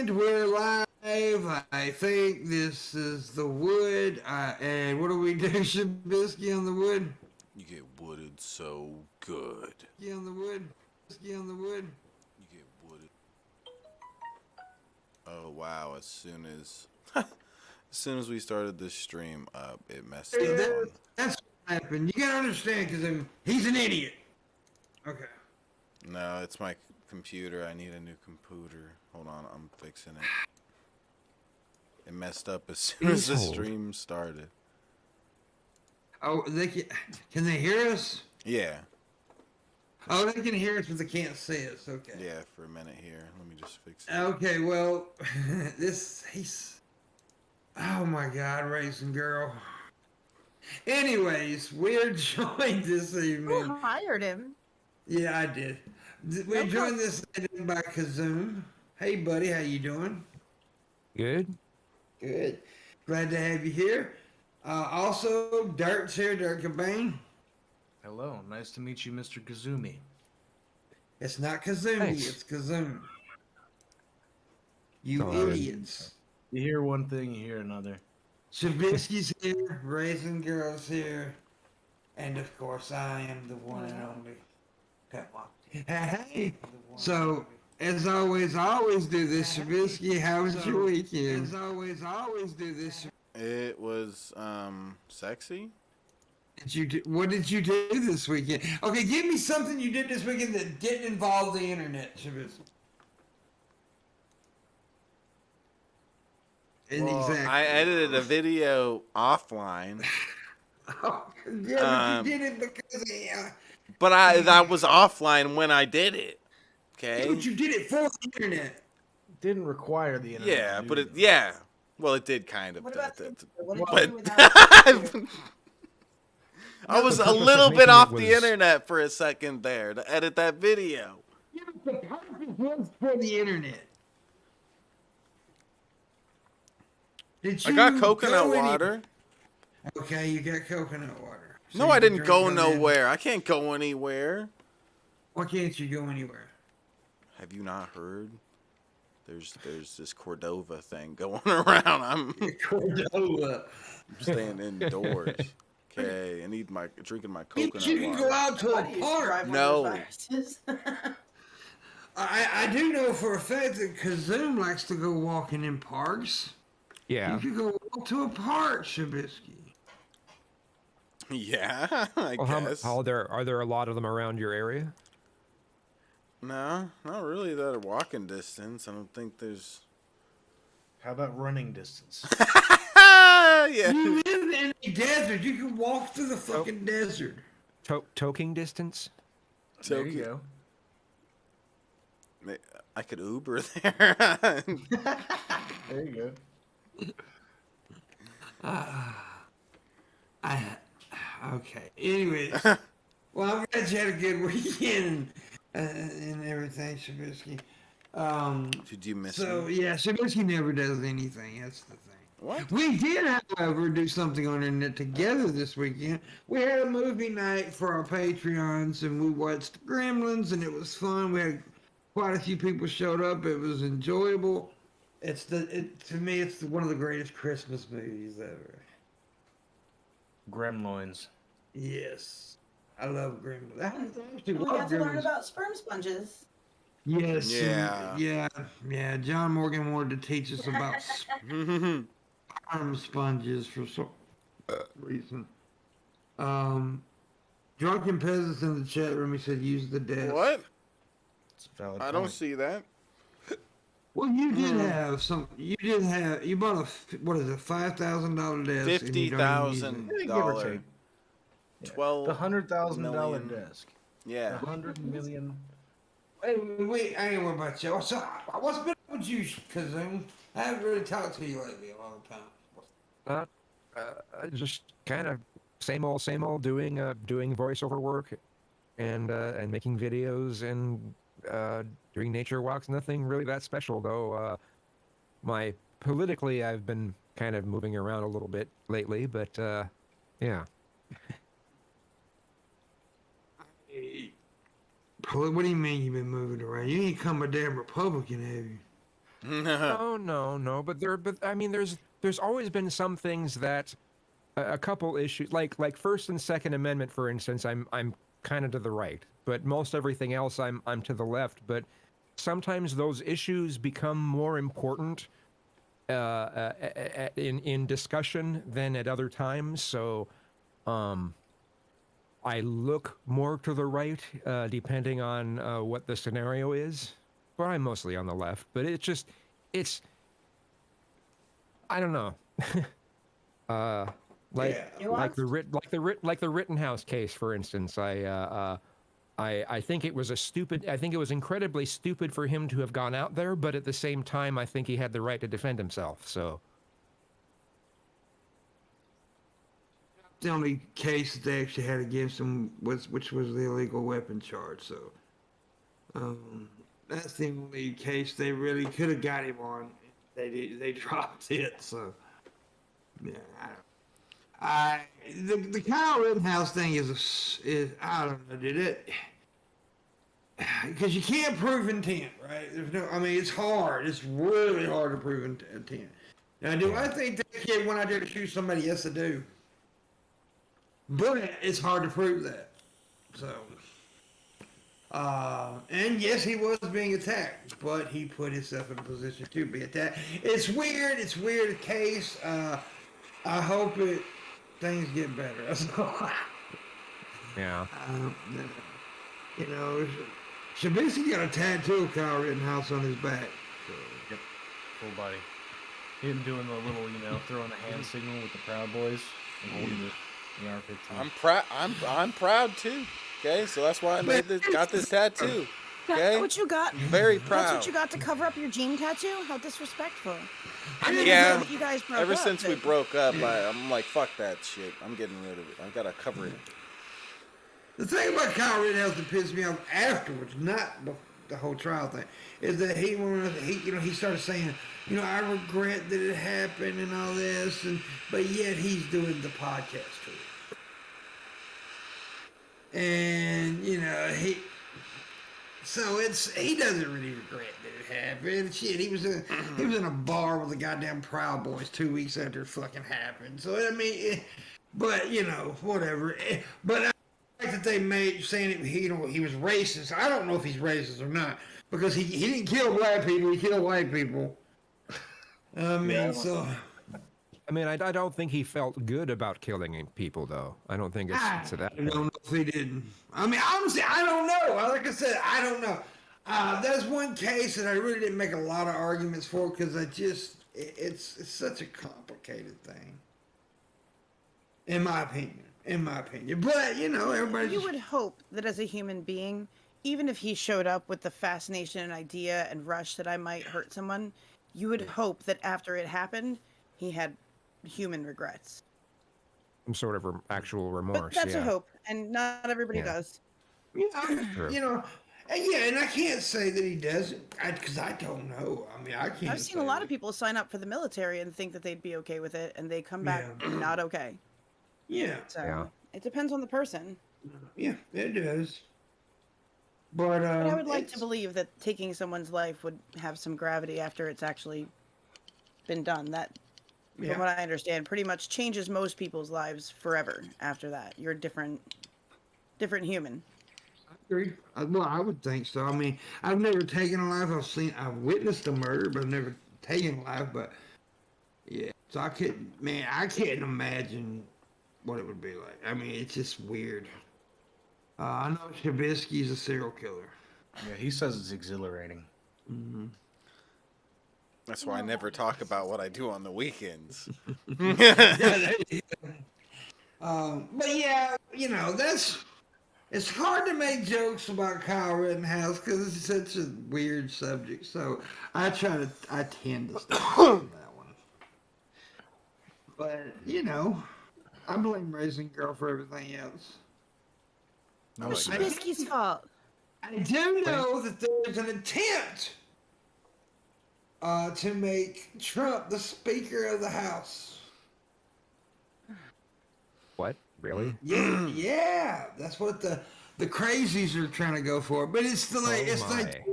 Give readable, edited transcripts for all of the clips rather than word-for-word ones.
And we're live. I think this is the wood. And what do we do, Shabisky, on the wood? You get wooded so good. On the wood. On the wood. You get wooded. Oh wow! As soon as we started this stream up, it messed up. That's what happened. You gotta understand, because he's an idiot. Okay. No, it's my computer. I need a new computer. Hold on, I'm fixing it. It messed up as soon as the stream started. Oh, can they hear us? Yeah. Oh, they can hear us, but they can't see us. Okay. Yeah, for a minute here. Let me just fix it. Okay, well, he's... Oh my God, Racing Girl. Anyways, we're joined this evening. Who hired him? Yeah, I did. We're joined this evening by Kazoom. Hey, buddy, how you doing? Good. Good. Glad to have you here. Also, Dirk's here, Dirk Cobain. Hello, nice to meet you, Mr. Kazumi. It's not Kazoomy, Thanks. it's Kazoom. You Sorry. idiots. You hear one thing, you hear another. Shabisky's here, Racing Girl's here, and of course I am the one and only. Come on. Hey. So, as always, I always do this, Shabisky. How was your weekend? As always, I always do this. It was sexy. What did you do this weekend? Okay, give me something you did this weekend that didn't involve the internet, Shabisky. Well, Exactly. I edited a video offline. Oh, yeah, but you did it because But that was offline when I did it. Okay. but you did it for the internet. Didn't require the internet. Yeah, to do but that. yeah. Well, it did kind of. What about what did but you do without I was a purpose of little making bit it off the was- internet for a second there to edit that video. Yeah, but the purpose was for the internet. Did I you got coconut go any- water. Okay, you got coconut water. So No, you I can didn't drink go on that. nowhere. I can't go anywhere. Why can't you go anywhere? Have you not heard? There's this Cordova thing going around. I'm Cordova. staying indoors. Okay, I need drinking my coconut You can water. go out to Why a do you park. strive on No. those viruses? I do know for a fact that Kazoom likes to go walking in parks. Yeah. You could go walk to a park, Shabisky. Yeah, I Well, guess. are there a lot of them around your area? No, not really that are walking distance. I don't think there's. How about running distance? Yeah. You live in a desert. You can walk through the fucking desert. Toking distance? There you go. I could Uber there. There you go. Okay. Anyways, well, I'm glad you had a good weekend and everything, Shabisky. Did you miss So me? yeah, Shabisky never does anything. That's the thing. What? We did, however, do something on the internet together this weekend. We had a movie night for our Patreons, and we watched Gremlins, and it was fun. We had quite a few people showed up. It was enjoyable. To me, it's one of the greatest Christmas movies ever. Gremlins. Yes, I love Gremlins. I actually We love have to learn Gremlins. about sperm sponges. Yes. Yeah. Yeah. John Morgan wanted to teach us about sperm sponges for some reason. Drunken peasants in the chat room. He said, "Use the desk." What? It's a valid I don't point. see that. Well, you did have some. You did have. You bought what is it? $5,000 desk. and you don't even use it. $50,000. Yeah, give or take. Yeah. 12 The $100,000 million. desk. Yeah. The 100 million. Wait, I ain't worried about you. So, what's been up with you, Kazoom? I haven't really talked to you lately a long time. Just kind of same old, doing voiceover work and making videos and doing nature walks. Nothing really that special though. Politically, I've been kind of moving around a little bit lately, but yeah. What do you mean you've been moving around? You ain't come a damn Republican, have you? No. But I mean, there's always been some things that a couple issues, like First and Second Amendment, for instance. I'm kind of to the right, but most everything else I'm to the left. But sometimes those issues become more important in discussion than at other times. So, I look more to the right depending on what the scenario is. But I'm mostly on the left. But it's I don't know. Like Yeah. like the Rittenhouse case, for instance. I think it was I think it was incredibly stupid for him to have gone out there, but at the same time, I think he had the right to defend himself. So The only case that they actually had against him which was the illegal weapon charge. So that's the only case they really could have got him on. They dropped it. So yeah, the Kyle Rittenhouse thing is I don't know, did it? Because you can't prove intent, right? There's no, I mean, it's hard. It's really hard to prove intent. Now, do I think that kid went out there to shoot somebody? Yes, I do. But it's hard to prove that. So, and yes, he was being attacked, but he put himself in a position to be attacked. It's weird. It's a weird case. I hope things get better. That's all. yeah. You know, Shabisky got a tattoo of Kyle Rittenhouse on his back. So. Yep. Full body. Him doing the little, throwing the hand signal with the Proud Boys and holding the AR-15. I'm proud too. Okay, so that's why I got this tattoo. Okay, That's what you got. Very That's proud. what you got to cover up your gene tattoo? How disrespectful. Yeah. You guys broke Ever up, since we but- broke up, I'm like, fuck that shit. I'm getting rid of it. I gotta cover it. The thing about Kyle Rittenhouse that pissed me off afterwards, not the whole trial thing, is that he started saying, I regret that it happened and all this, but yet he's doing the podcast too. And he doesn't really regret that it happened. Shit, he was in a bar with the goddamn Proud Boys 2 weeks after it fucking happened. So I mean, but whatever. But I like that they made saying he was racist. I don't know if he's racist or not because he didn't kill black people. He killed white people. I mean, I mean, I don't think he felt good about killing people, though. I don't think it's to that. I don't know if he didn't. I mean, honestly, I don't know. Like I said, I don't know. That's one case that I really didn't make a lot of arguments for because it's such a complicated thing. In my opinion. But, everybody. You would hope that as a human being, even if he showed up with the fascination and idea and rush that I might hurt someone, you would hope that after it happened, he had human regrets. Some sort of actual remorse. But that's yeah. a hope, and not everybody does. And I can't say that he doesn't, because I don't know. I mean, I can't. I've seen a lot of people sign up for the military and think that they'd be okay with it, and they come back not okay. Yeah. So it depends on the person. Yeah, it does. But I would like to believe that taking someone's life would have some gravity after it's actually been done. That, from what I understand, pretty much changes most people's lives forever after that. You're a different human. I agree. Well, I would think so. I mean, I've never taken a life. I've witnessed a murder, but I've never taken a life. But yeah, so I couldn't imagine what it would be like. I mean, it's just weird. I know Shabisky's a serial killer. Yeah, he says it's exhilarating. Mm-hmm. That's why I never talk about what I do on the weekends. But yeah, it's hard to make jokes about Kyle Rittenhouse because it's such a weird subject. So I tend to stay on that one. But I blame Raising Girl for everything else. No, It's Trubisky's fault. I do know that there's an attempt to make Trump the Speaker of the House. What? Really? Yeah, that's what the crazies are trying to go for. But it's like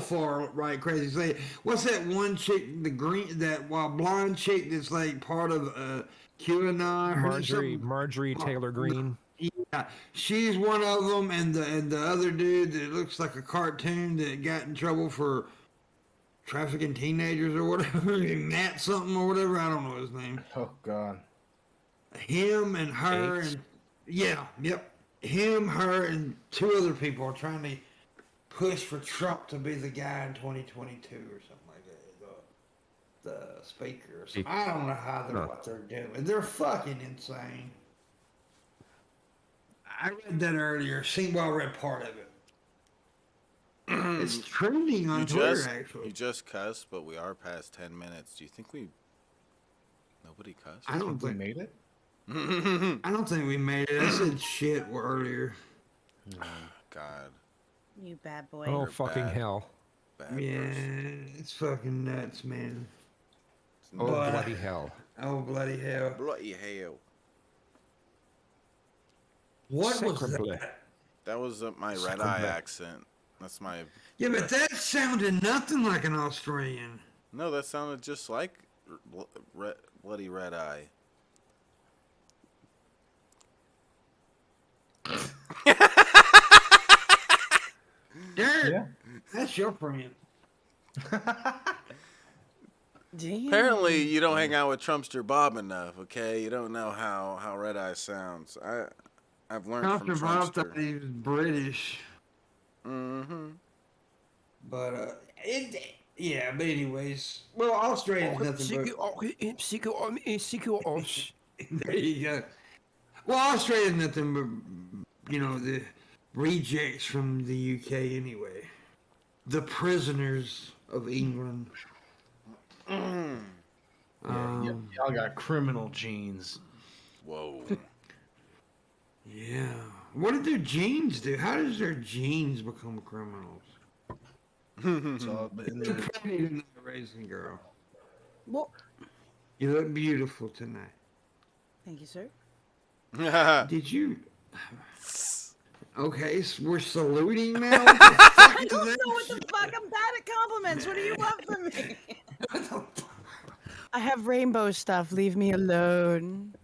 far right crazy. Say, what's that one chick, the green, that blonde chick that's like part of QAnon? Marjorie Taylor Greene. Yeah, she's one of them, and the other dude that looks like a cartoon that got in trouble for trafficking teenagers or whatever, Matt something or whatever. I don't know his name. Oh God. Him and her Gates? and him, her, and two other people are trying to push for Trump to be the guy in 2022 or something like that. The speaker or something. I don't know what they're doing. They're fucking insane. I read that earlier. I read part of it. It's trending on Twitter, actually. You just cussed, but we are past 10 minutes. Do you think nobody cussed? I don't think we made it. I don't think we made it. I said shit earlier. God. You bad boy. Oh, You're fucking bad. hell. Bad Yeah, person. it's fucking nuts, man. Oh, But- bloody hell. Oh, bloody hell. Bloody hell. What was Sacre that? That was my red Sacre eye bleu. accent. That's my. Yeah, but that sounded nothing like an Australian. No, that sounded just like bloody red eye. Derek, Yeah. that's your friend. Damn. Apparently, you don't hang out with Trumpster Bob enough. Okay, you don't know how red eye sounds. I've learned from Dr. Bob Trumpster. thought he was British. Mm-hmm. But, yeah, but anyways. Well, Australia's nothing but... There you go. Well, Australia's nothing but, the rejects from the UK anyway. The prisoners of England. Y'all got criminal genes. Whoa. Yeah. What did their genes do? How does their genes become criminals? It's all in You're there. pregnant and a raisin girl. Well, You look beautiful tonight. thank you, sir. Did you? Okay, so we're saluting now. What the fuck I is don't that know what the fuck. I'm bad at compliments. What do you want from me? shit? I have rainbow stuff. Leave me alone.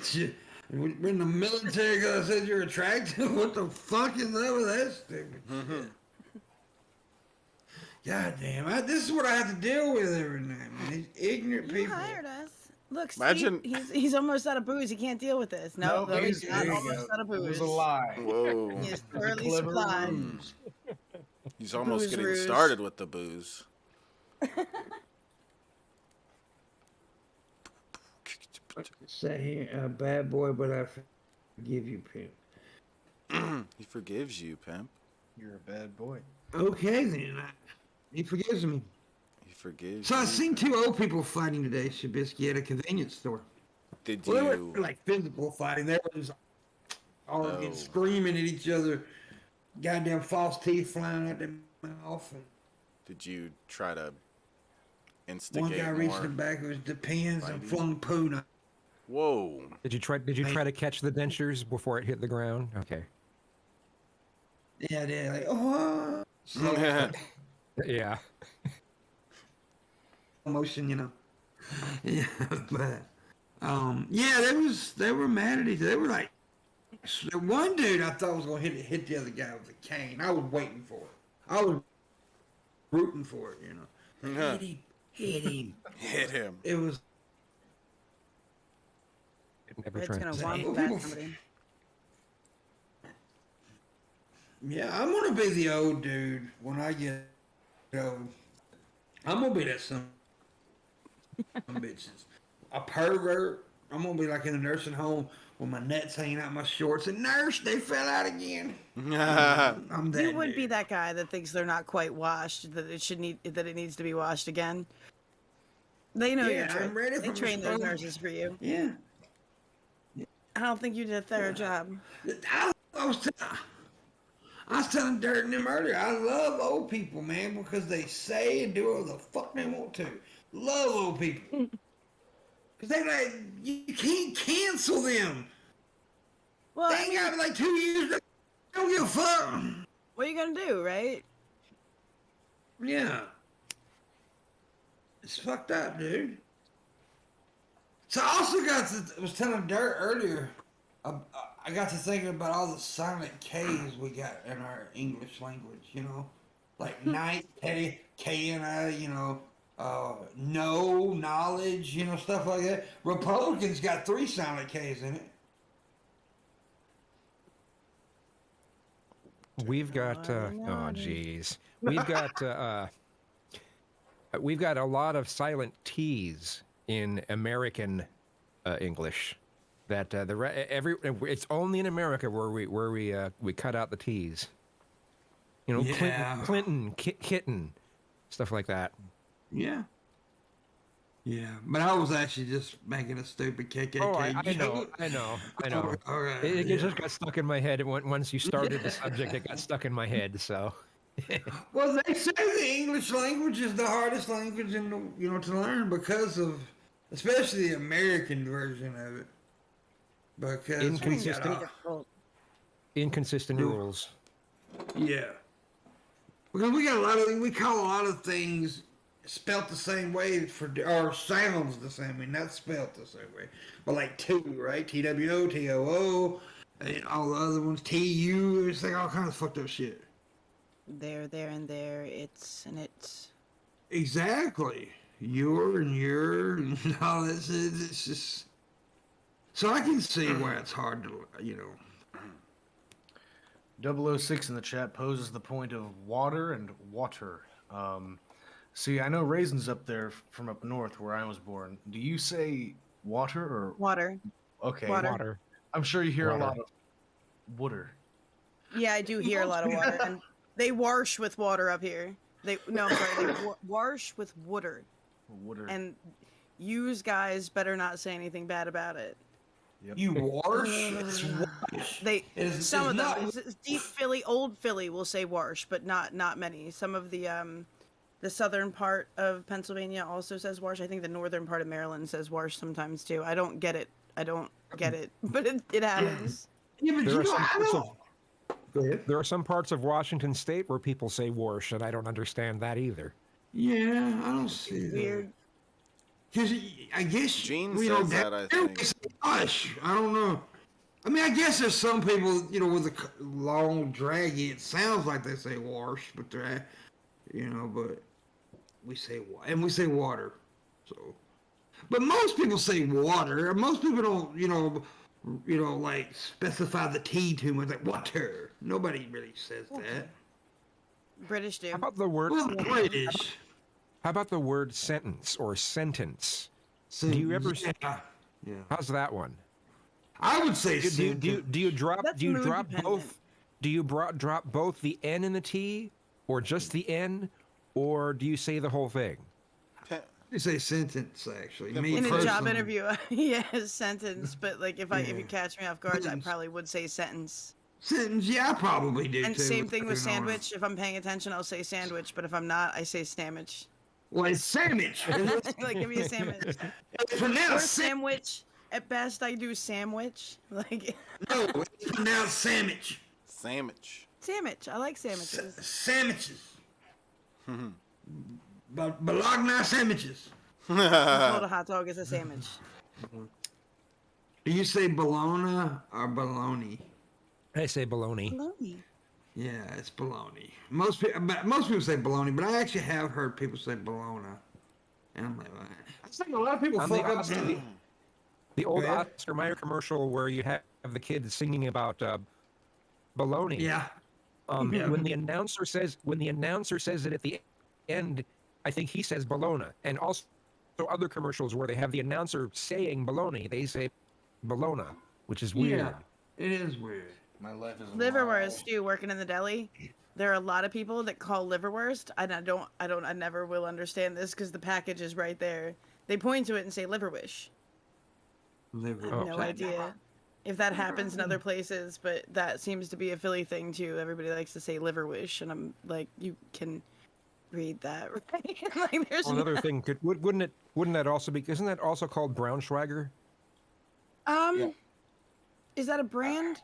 Shit. We're in the military because I said you're attractive. What the fuck is up with that stupid shit? God damn, this is what I have to deal with every night, man. These ignorant You people. hired us. Look, Imagine- Steve, he's almost out of booze. He can't deal with this. No, Nope, he's he's- not there you almost go. out of It was booze. a lie. Whoa. He is It was a thoroughly clever supplied. ruse. He's almost Booze getting ruse. started with the booze. Say here, bad boy, but I forgive you, pimp. He forgives you, pimp. You're a bad boy. Okay then, he forgives me. He forgives So I you. seen two old people fighting today, Shabisky, at a convenience store. Did Well, they you? were like physical fighting. They were just arguing, Oh. screaming at each other. Goddamn false teeth flying out their mouth. And Did you try to one instigate guy reached more? in the back of his depends and fighting? flung poo. Whoa. Did you try to catch the dentures before it hit the ground? Okay. Yeah, they're like, oh, slow Yeah. motion, Yeah, but yeah, they were mad at each other. They were like, one dude I thought was gonna hit the other guy with a cane. I was waiting for it. I was rooting for it, Yeah. Hit him. Hit him. It was. It never It's gonna translates. womp back somebody. Yeah, I'm gonna be the old dude when I get old. I'm gonna be that some bitches. A pervert. I'm gonna be like in a nursing home with my nuts hanging out my shorts and nurse, they fell out again. I'm that You would be dude. that guy that thinks they're not quite washed, that it needs to be washed again. They know Yeah, you're I'm ready They for train those exposure. nurses for you. Yeah. I don't think you did a thorough job. I was telling Dirt and them earlier, I love old people, man, because they say and do whatever the fuck they want to. Love old people. Because they like, you can't cancel them. Well, They I ain't mean, got like 2 years. Don't give a fuck. what are you gonna do, right? Yeah. It's fucked up, dude. So I also I was telling Dirt earlier, I got to thinking about all the silent K's we got in our English language, you know? Like night, K and I, you know, no, knowledge, you know, stuff like that. Republicans got 3 silent K's in it. We've got oh jeez, we've got a lot of silent T's in American English. That it's only in America where we cut out the T's. You know, Yeah. Clinton, kitten, stuff like that. Yeah. Yeah, but I was actually just making a stupid KKK Oh, I joke. know. All right, It yeah. just got stuck in my head. Once you started the subject, it got stuck in my head. So, Well, they say the English language is the hardest language in the, you know, to learn because of, especially the American version of it. Because we got Inconsistent. Inconsistent Do- rules. yeah, because we got a lot of, we call a lot of things spelt the same way or sounds the same way, not spelt the same way, but like two, right? TWO, TOO, and all the other ones, TU, it's like all kinds of fucked up shit. There, and there. It's and it's. Exactly. Your and your and all that shit. It's just. So I can see why it's hard to, you know. 006 in the chat poses the point of water and water. See, I know Raisin's up there from up north where I was born. Do you say water or Water. okay? Water. Water. I'm sure you hear Water. a lot of water. Yeah, I do hear a lot of water, and they wash with water up here. I'm sorry, they wash with water, Water. and yous guys better not say anything bad about it. Yep. You wash? It's wash. They It's some of them, not- it's deep Philly, old Philly will say wash, but not many. Some of the southern part of Pennsylvania also says wash. I think the northern part of Maryland says wash sometimes too. I don't get it, but it happens. Yeah, but There you are know, some I parts don't. Go ahead. There are some parts of Washington State where people say "warsh," and I don't understand that either. Yeah, I don't see that. Weird. Because I guess Gene you know says that, I there think. is- Gosh, I don't know. I mean, I guess there's some people, you know, with a long draggy. It sounds like they say wash, but they're, you know, but we say and we say water. So, but most people say water. Most people don't, you know, like specify the T too much. Like water. Nobody really says that. British do. How about the word? Well, British. How about the word sentence or sentence? So, Do you ever? Yeah. Yeah. How's that one? I would say Do you drop? That's Do you mood drop dependent. both? Do you drop both the N and the T, or just the N, or do you say the whole thing? You say sentence actually. Me In a job personally. interview, sentence. But like if you catch me off guard, I probably would say sentence. Sentence, yeah, I probably do And too. same thing with You know. sandwich. If I'm paying attention, I'll say sandwich. But if I'm not, I say sandwich. Well, it's sandwich. Like give me a sandwich. It's Or pronounced sandwich. At best, I do sandwich. Like No, it's pronounced sandwich. Sandwich. sandwich. I like sandwiches. Sandwiches. But Bologna sandwiches. I told a hot dog is a sandwich. Do you say bologna or bologna? I say baloney. Bologna. Yeah, it's bologna. Most people say bologna, but I actually have heard people say bologna. And I'm like, I think a lot of people On fuck the up. Oscar- The old Go ahead. Oscar Mayer commercial where you have the kids singing about baloney. Yeah. When the announcer says it at the end, I think he says Bologna. And also other commercials where they have the announcer saying baloney, they say Bologna, which is weird. Yeah. It is weird. My life is Liverwurst too. Working in the deli, there are a lot of people that call liverwurst, and I never will understand this because the package is right there. They point to it and say liverwish. Liver. I have no idea if that happens in other places, but that seems to be a Philly thing too. Everybody likes to say liverwish, and I'm like, you can read that, right? Like, there's Another thing, wouldn't that also be? Isn't that also called Braunschweiger? Is that a brand?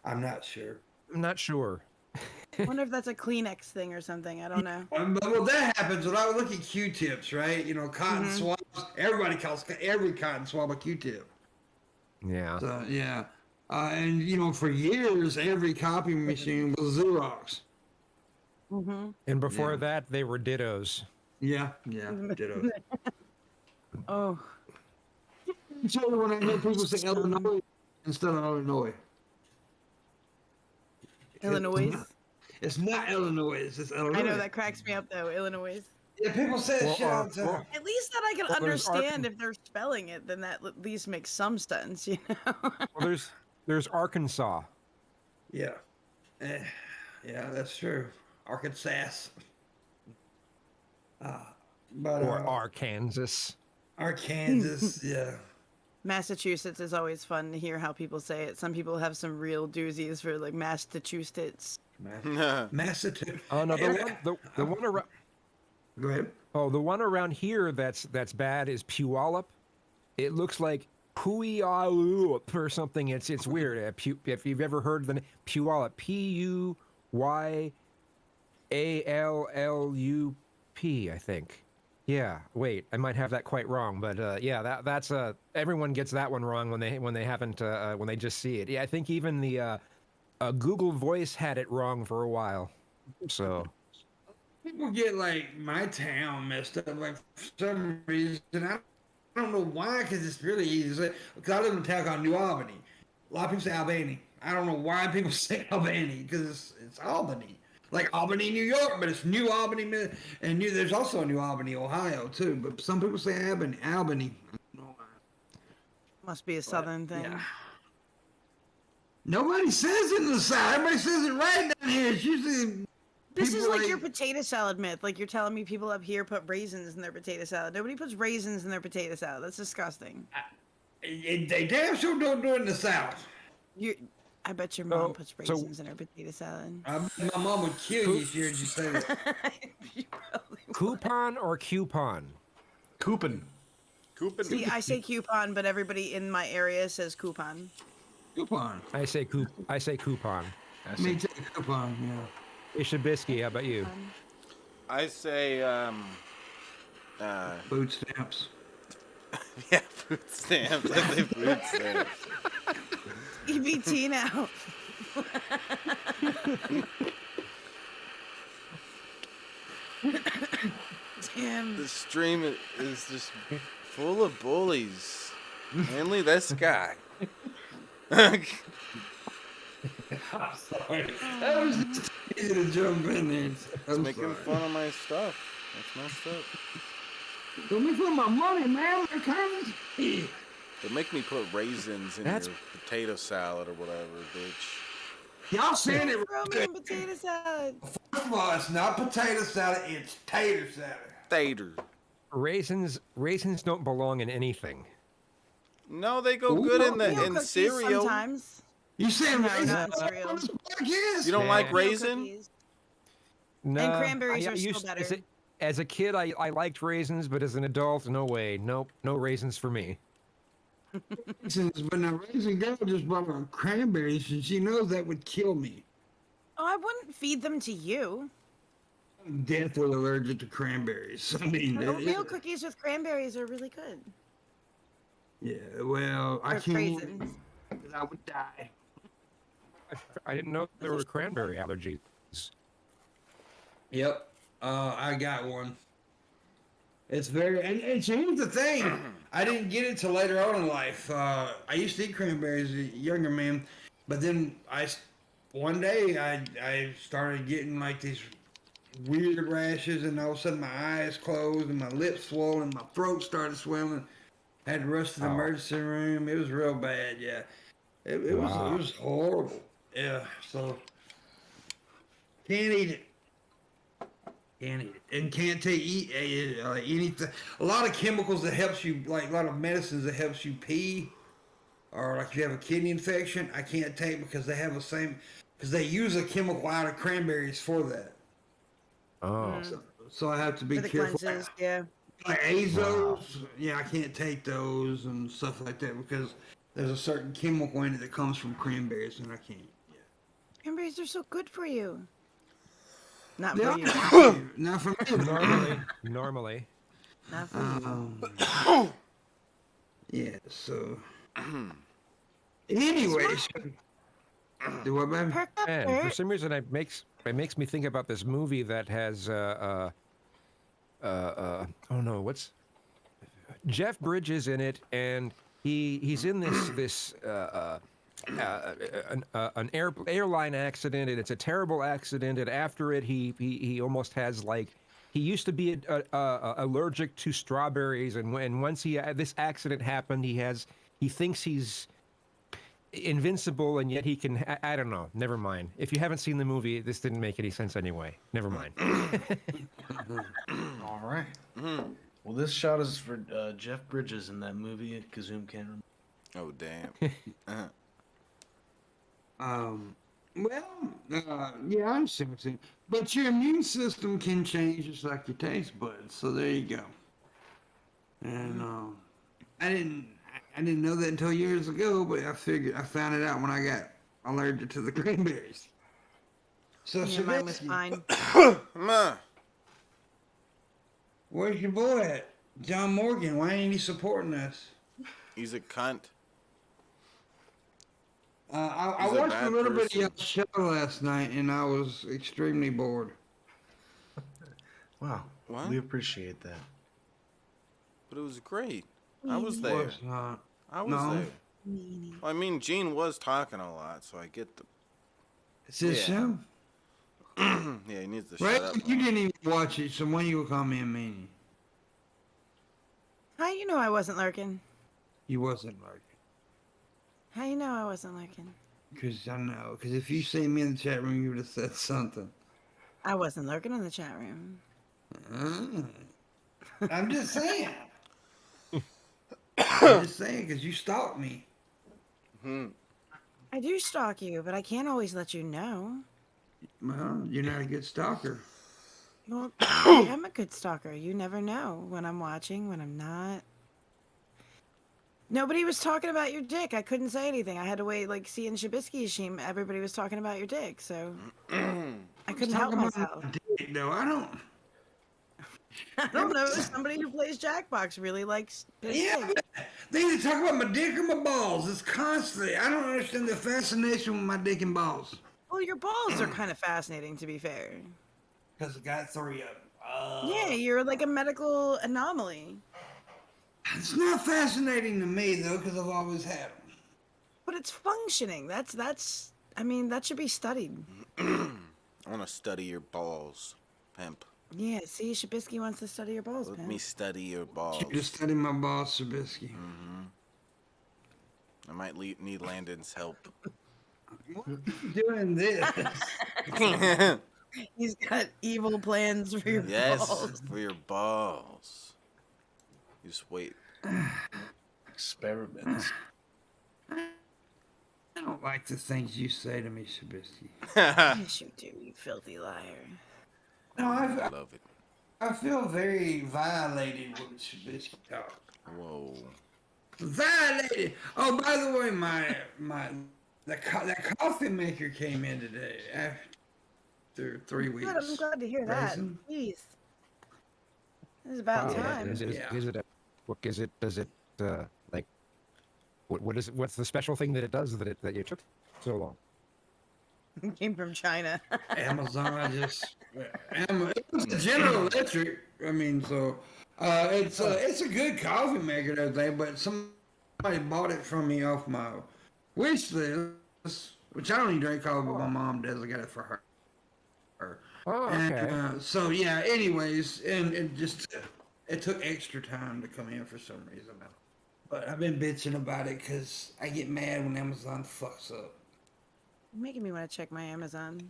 I'm not sure. I'm not sure. I wonder if that's a Kleenex thing or something. I don't know. Well, that happens when I would look at Q-tips, right? You know, cotton swabs. Everybody calls every cotton swab a Q-tip. Yeah. So yeah, and you know, for years, every copying machine was Xerox. Mm-hmm. And before Yeah. that, they were dittos. Yeah, ditto. Oh, So when I hear people say Illinois instead of Illinois, Illinois. it's not Illinois. It's just Illinois. I know that cracks me up though. Illinois. Yeah, people say that Well, shit all the time. well, At least that I can Well, there's understand if they're spelling it, then that at least makes some sense, you know. well, there's Arkansas. Yeah, yeah, that's true. Arkansas. But Or Arkansas. Arkansas, yeah. Massachusetts is always fun to hear how people say it. Some people have some real doozies for like Massachusetts. Massachusetts. Oh no, the one around. Go ahead. Oh, the one around here that's bad is Puyallup. It looks like Puyallup or something. It's weird. If you've ever heard the name Puyallup, Puyallup, I think. Yeah. Wait, I might have that quite wrong, but yeah, that's everyone gets that one wrong when they haven't when they just see it. Yeah, I think even the Google Voice had it wrong for a while. So. People get like my town messed up like for some reason. I don't know why, because it's really easy to say. Because I live in a town called New Albany. A lot of people say Albany. I don't know why people say Albany, because it's Albany. Like Albany, New York, but it's New Albany, and there's also a New Albany, Ohio, too. But some people say Albany. I don't know why. Must be a southern thing. Yeah. Nobody says it in the South. Everybody says it right down here. It's usually... This is people like your potato salad myth. Like you're telling me people up here put raisins in their potato salad. Nobody puts raisins in their potato salad. That's disgusting. They damn sure don't do it in the South. I bet your mom puts raisins in her potato salad. My mom would kill you if she heard you say that. You probably would. Coupon or coupon? Coupon. Coupon. See, I say coupon, but everybody in my area says coupon. Coupon. I say coupon. Me too, coupon, yeah. Hey, Shabisky, how about you? I say, Food stamps. yeah, food stamps. I say food stamps. EBT now. Damn. The stream is just full of bullies. Mainly this guy. I'm sorry. That was just easy to jump in there. He's making fun of my stuff. That's messed up. Don't make fun of my money, man. My comments. They make me put raisins in That's- your potato salad or whatever, bitch. Y'all saying it Throw me right. in potato salad. First of all, it's not potato salad, it's tater salad. Tater. Raisins don't belong in anything. No, they go Ooh, good in Real in cookies cereal. Sometimes. You saying No, raisins not on cereal. this podcast? You don't Yeah. like Real raisin? cookies. No, cranberries I are still used- better. As a kid, I liked raisins, but as an adult, no way. Nope, no raisins for me. Raisins, but now raisin girl just bought her cranberries, and she knows that would kill me. Oh, I wouldn't feed them to you. I'm deathly allergic to cranberries. I mean, Oatmeal cookies with cranberries are really good. yeah. Well, I Or can't. raisins. 'Cause I would die. I didn't know there were cranberry allergies. Yep. I got one. It's very, and here's the thing. I didn't get it till later on in life. I used to eat cranberries as a younger man, but then one day I started getting like these weird rashes, and all of a sudden my eyes closed and my lips swollen, my throat started swelling. I had to rush to the emergency room. It was real bad. Yeah, it was horrible. Yeah, so can't eat it. Can't eat it, and can't eat anything. A lot of chemicals that helps you, like a lot of medicines that helps you pee, or like if you have a kidney infection, I can't take because they have the same, because they use a chemical out of cranberries for that. Oh, So I have to be For the careful. cleanses, yeah. Like Azos, yeah, I can't take those and stuff like that because there's a certain chemical in it that comes from cranberries, and I can't. Yeah. Cranberries are so good for you. Not for you. Not for me. Normally. Not for you. Yeah. So. Anyway, do what, baby? Perk up, And for Bert. some reason, it makes me think about this movie that has oh no, what's Jeff Bridges in it, and he's in this an airline accident, and it's a terrible accident, and after it he almost has like. He used to be allergic to strawberries, and once this accident happened, he thinks he's invincible, and yet he can. I don't know. Never mind. If you haven't seen the movie, this didn't make any sense anyway. Never mind. All right. Well, this shot is for Jeff Bridges in that movie. Kazoom can't remember. Oh damn. Well, yeah, I understand what you're saying. But your immune system can change just like your taste buds. So there you go. And I didn't know that until years ago, but I found it out when I got allergic to the cranberries. So Yeah, mine was Shabitsky, fine. Ma. where's your boy at? John Morgan, why ain't he supporting us? He's a cunt. I He's a watched a bad little bit of person. your show last night, and I was extremely bored. Wow. What? We appreciate that. But it was great. I was It there. was not. I was No. there. Well, I mean, Gene was talking a lot, so I get the. It's his Yeah. show. Yeah, he needs to Right? shut up. You more. didn't even watch it, so when you will call me a meanie? How you know I wasn't lurking? You wasn't like How you know I wasn't lurking? because I know. Because if you see me in the chat room, you would have said something. I wasn't lurking in the chat room. I'm just saying. I'm just saying because you stalked me. I do stalk you, but I can't always let you know. Well, you're not a good stalker. Well, I am a good stalker. You never know when I'm watching, when I'm not. Nobody was talking about your dick. I couldn't say anything. I had to wait, like, seeing Shabisky's stream. Everybody was talking about your dick, so I couldn't help Talk about myself. my dick, though. I don't. I don't know. Somebody who plays Jackbox really likes his Yeah, dick. but they either talk about my dick or my balls. It's constantly. I don't understand the fascination with my dick and balls. Well, your balls are kind of fascinating, to be fair. Because I got 3 of them. Yeah, you're like a medical anomaly. It's not fascinating to me though, because I've always had them. But it's functioning. That's. I mean, that should be studied. I want to study your balls, pimp. Yeah. See, Shabisky wants to study your balls, Let man. me study your balls. You just study my balls, Sabisky. I might need Landon's help. Doing this. He's got evil plans for your Yes, balls. for your balls. You just wait. Experiments. I don't like the things you say to me, Sabisky. Yes, you do, you filthy liar. No, I love it. I feel very violated when Sabisky talks. Whoa. Violated. Oh, by the way, that coffee maker came in today after 3 weeks. Good, I'm glad to hear that. Raisin? Jeez. This is about Wow, time. Is it a, what is it? Does it like? What is it? What's the special thing that it does that you took so long? It came from China. Amazon it was a General Electric. I mean, so it's a good coffee maker and everything, but somebody bought it from me off my wish list, which I don't even drink coffee, but my mom does. I got it for her. Oh, okay. And, so yeah. Anyways, and it took extra time to come in for some reason. But I've been bitching about it because I get mad when Amazon fucks up. You're making me want to check my Amazon.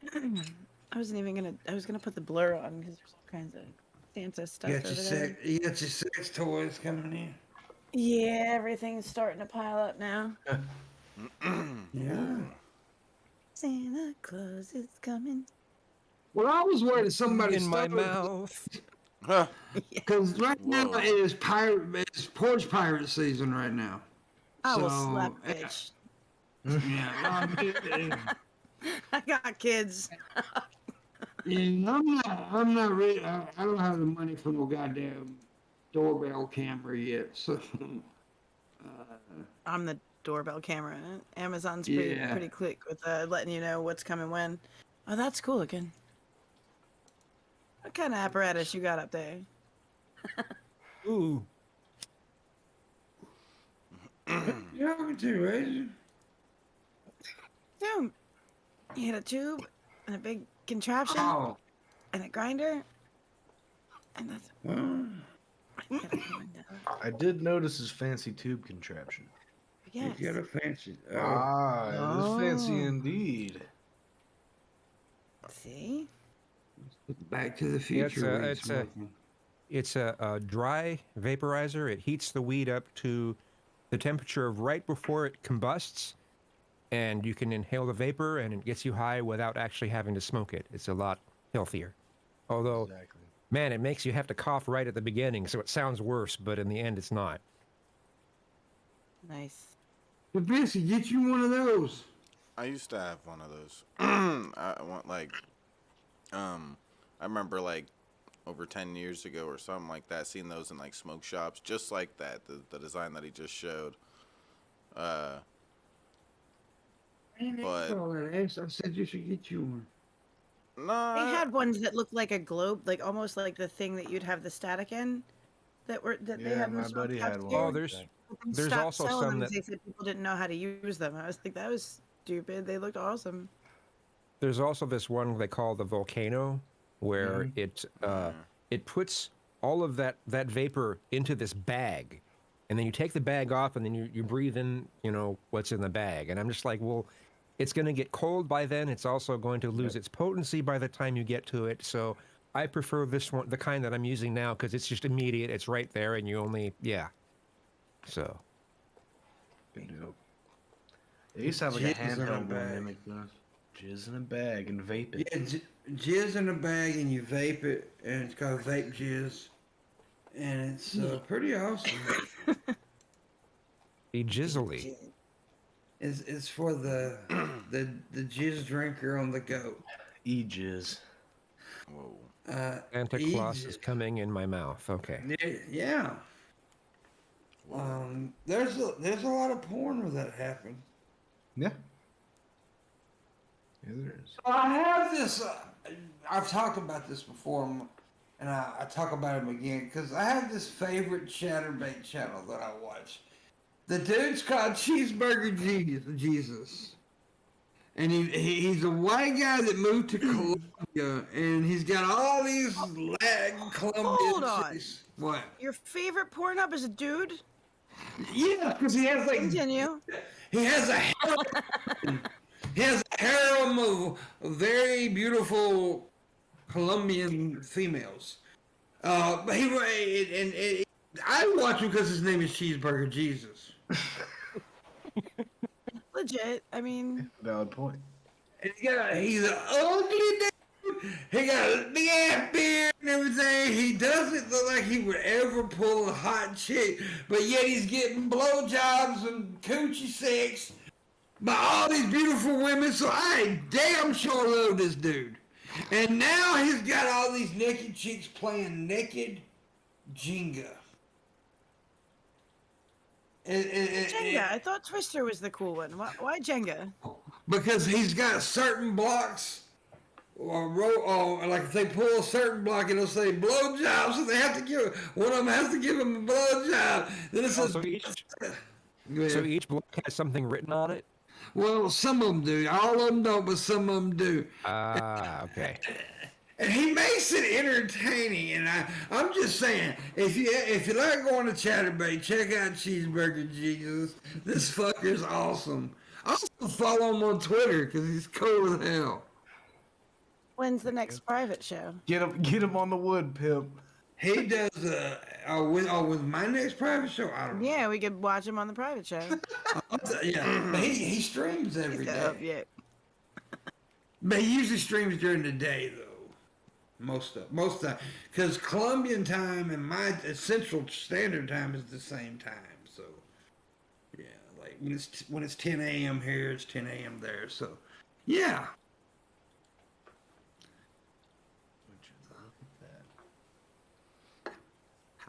I wasn't even gonna. I was gonna put the blur on because there's all kinds of Santa stuff You got over your there. you got your sex toys coming in. Yeah, everything's starting to pile up now. Yeah. Santa Claus is coming. Well, I was worried that somebody In my stole it mouth. Huh. because right now Whoa. it's porch pirate season right now. I will So, slap bitch. Yeah. I got kids. And I'm not ready. I don't have the money for no goddamn doorbell camera yet. So, I'm the doorbell camera. Amazon's Yeah. pretty quick with letting you know what's coming when. Oh, that's cool looking. What kind of apparatus you got up there? Ooh. yeah, I can too, right? Dude, you had a tube and a big contraption Oh, and a grinder, and that's. well, You got a window. I did notice his fancy tube contraption. Yes. you got a fancy. Ah, it is fancy Oh. indeed. See? Back to the Yeah, Future. way it's a- smoking. It's a dry vaporizer. It heats the weed up to the temperature of right before it combusts, and you can inhale the vapor, and it gets you high without actually having to smoke it. It's a lot healthier. Although, Exactly. man, it makes you have to cough right at the beginning, so it sounds worse, but in the end, it's not. Nice. But Vincy, get you one of those. I used to have one of those. I want I remember like over 10 years ago or something like that, seeing those in like smoke shops, just like that, the design that he just showed. I didn't But- ask all that. I said you should get you one. No, They had ones that looked like a globe, like almost like the thing that you'd have the static in. They Yeah, had in the my smoke buddy shops had one. here. Oh, there's But they there's stopped also selling some them that- 'cause they said people didn't know how to use them. I was like, that was stupid. They looked awesome. There's also this one they call the volcano, where it puts all of that vapor into this bag, and then you take the bag off, and then you breathe in, what's in the bag. And I'm just like, well, it's going to get cold by then. It's also going to lose its potency by the time you get to it. So I prefer this one, the kind that I'm using now, because it's just immediate. It's right there, and you only, So Good deal. They used to have like a Jizz in a handheld one bag. mimic those. Jizz in a bag and vape it. Yeah, jizz in a bag and you vape it, and it's called vape jizz, and it's pretty awesome. be jizzly. It's for the jizz drinker on the go. E-jizz. Whoa. Santa Claus is coming in my mouth. Okay. Yeah. There's a lot of porn where that happens. Yeah. Yeah, there is. I have this. I've talked about this before, and I talk about him again because I have this favorite chatterbait channel that I watch. The dude's called Cheeseburger Jesus, and he's a white guy that moved to Colombia, and he's got all these Latin Colombian. Hold on. chicks. What? Your favorite Pornhub is a dude? Yeah, because he has like Continue. he has a harem of very beautiful Colombian females. But I watch him because his name is Cheeseburger Jesus. Legit. I mean, Valid point. And he's an ugly dude. He got a big ass beard and everything. He doesn't look like he would ever pull a hot chick, but yet he's getting blowjobs and coochie sex by all these beautiful women. So I damn sure love this dude. And now he's got all these naked chicks playing naked Jenga. Jenga. I thought Twister was the cool one. Why Jenga? Because he's got certain blocks, or like if they pull a certain block, it'll say blowjob, so they have to give one of them has to give him a blowjob. Then it says. So each, Go ahead. so each block has something written on it? Well, some of them do. All of them don't, but some of them do. Ah, okay. And he makes it entertaining, and I'm just saying, if you like going to Chatterbait, check out Cheeseburger Jesus. This fucker's awesome. Also follow him on Twitter because he's cool as hell. When's the next private show? Get him on the wood, pimp. He does with my next private show. I don't know. Yeah, we could watch him on the private show. Yeah, but he streams every He's day. up yet. But he usually streams during the day though. Most of the time, because Colombian time and my Central Standard Time is the same time. So yeah, like when it's 10 a.m. here, it's 10 a.m. there. So yeah,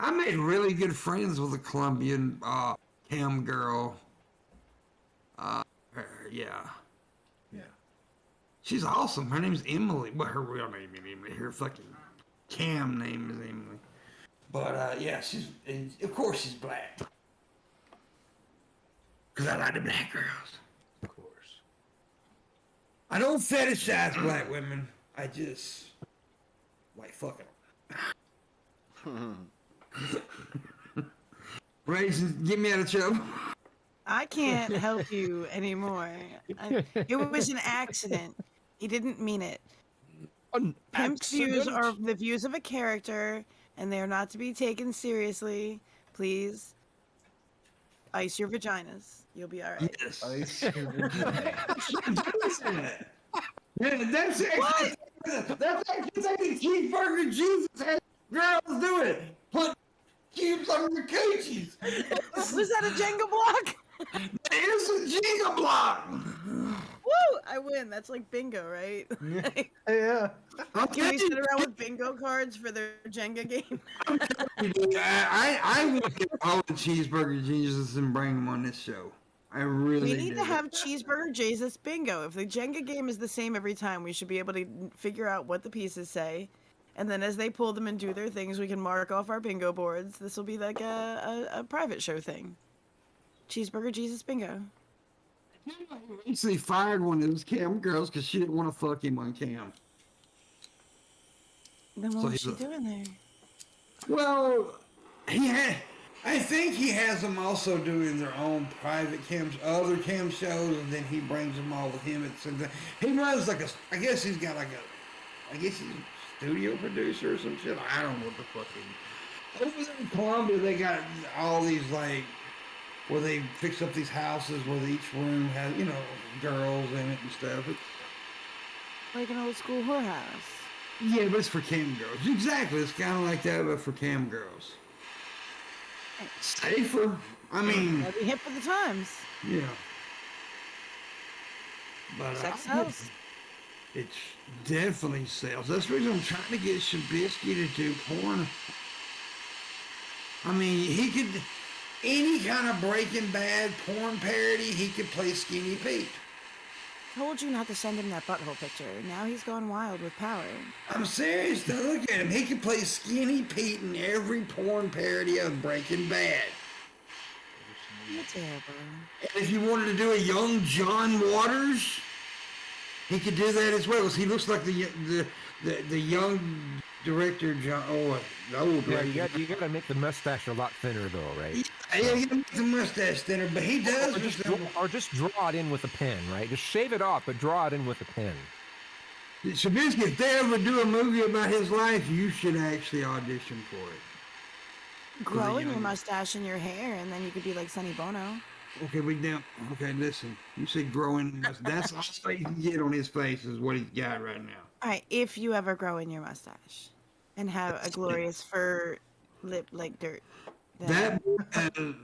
I made really good friends with a Colombian cam girl. Yeah. Yeah. She's awesome. Her name's Emily. Well, her real name is Emily. Her fucking cam name is Emily. But yeah, of course she's black. Because I like the black girls. Of course. I don't fetishize black women. I just like fucking them. Raisins, get me out of trouble. I can't help you anymore. It was an accident. He didn't mean it. Pimp's views are the views of a character, and they are not to be taken seriously. Please ice your vaginas. You'll be all right. Yes. Ice your vagina. Yeah, that's actually taking cheeseburger Jesus had girls do it. Put cubes on your coochies. Was that a Jenga block? It's a Jenga block. Woo! I win. That's like bingo, right? Yeah. Can we sit around with bingo cards for their Jenga game? I would get all the cheeseburger Jesus and bring them on this show. I really We need do. to have cheeseburger Jesus bingo. If the Jenga game is the same every time, we should be able to figure out what the pieces say. And then as they pull them and do their things, we can mark off our bingo boards. This will be like a private show thing. Cheeseburger Jesus bingo. He actually fired one of those cam girls because she didn't want to fuck him on cam. Then So what was he's she a- doing there? Well, I think he has them also doing their own private cams, other cam shows, and then he brings them all with him. He runs like I guess he's got I guess he's a studio producer or some shit. I don't know what the fuck he. Over there in Colombia, they got all these like, where they fix up these houses where each room has, girls in it and stuff. Like an old school whorehouse. Yeah, but it's for cam girls. Exactly, it's kind of like that, but for cam girls. Safer. I mean, Gotta be hip for the times. yeah. But Sex sells. it's definitely sells. That's the reason I'm trying to get Shabisky to do porn. I mean, he could, any kind of Breaking Bad porn parody, he could play Skinny Pete. Told you not to send him that butthole picture. Now he's gone wild with power. I'm serious, though. Look at him. He could play Skinny Pete in every porn parody of Breaking Bad. You're terrible. And if you wanted to do a young John Waters, he could do that as well. 'Cause he looks like the young director John. Oh, the old Yeah, director. you got to make the mustache a lot thinner, though, right? Yeah, he makes the mustache thinner, but he does. Or just draw it in with a pen, right? Just shave it off, but draw it in with a pen. Shabisky, if they ever do a movie about his life, you should actually audition for it. Growing your mustache and your hair, and then you could be like Sonny Bono. Okay, okay, listen. You said growing. That's all you can get on his face is what he's got right now. All right, if you ever grow in your mustache and have a glorious fur lip like dirt. then-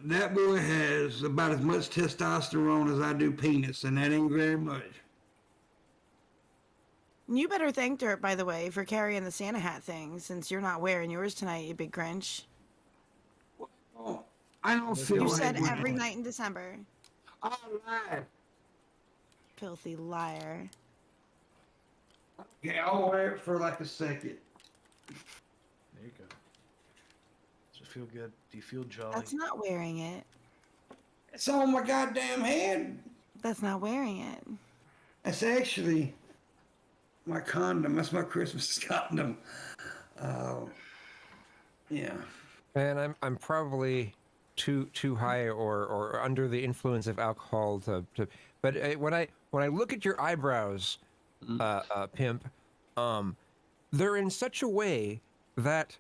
That boy has about as much testosterone as I do penis, and that ain't very much. You better thank Dirt, by the way, for carrying the Santa hat thing, since you're not wearing yours tonight, you big Grinch. Oh, I don't feel You like said wearing every it. night in December. I lied. Filthy liar. Okay, I'll wear it for like a second. There you go. Does it feel good? Do you feel jolly? That's not wearing it. It's on my goddamn head. That's not wearing it. That's actually my condom. That's my Christmas condom. Yeah. And I'm probably too high or under the influence of alcohol to but when I look at your eyebrows, Pimp, they're in such a way that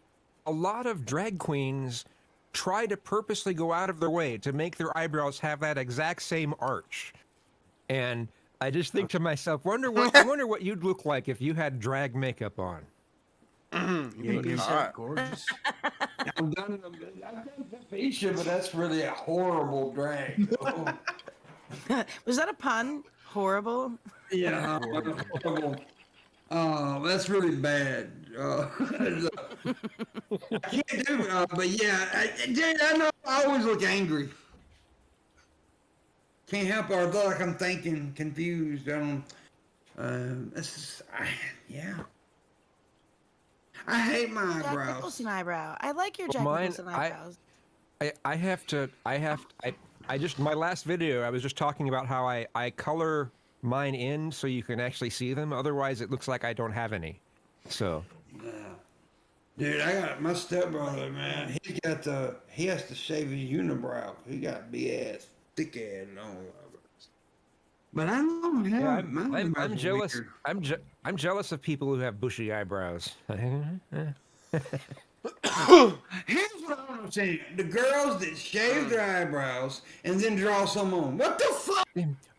a lot of drag queens try to purposely go out of their way to make their eyebrows have that exact same arch. And I just think to myself, I wonder what you'd look like if you had drag makeup on. You looking so hot. gorgeous. I've done Patricia, but that's really a horrible drag. Was that a pun? Horrible. Yeah, horrible. Oh, that's really bad. I can't do it, but yeah, I know I always look angry. Can't help it, although like I'm thinking, confused. This is, yeah. I hate my Jack eyebrows. Nicholson eyebrow. I like your Jack Mine, Nicholson eyebrows. I just, my last video, I was just talking about how I color mine in so you can actually see them. Otherwise, it looks like I don't have any. So, Yeah. Dude, I got my stepbrother, man. He has to shave his unibrow. He got big ass, thick ass, long eyebrows. But I don't have yeah, my I'm eyebrows are jealous. weird. I'm jealous of people who have bushy eyebrows. Here's what I don't saying: the girls that shave their eyebrows and then draw some on. What the fuck?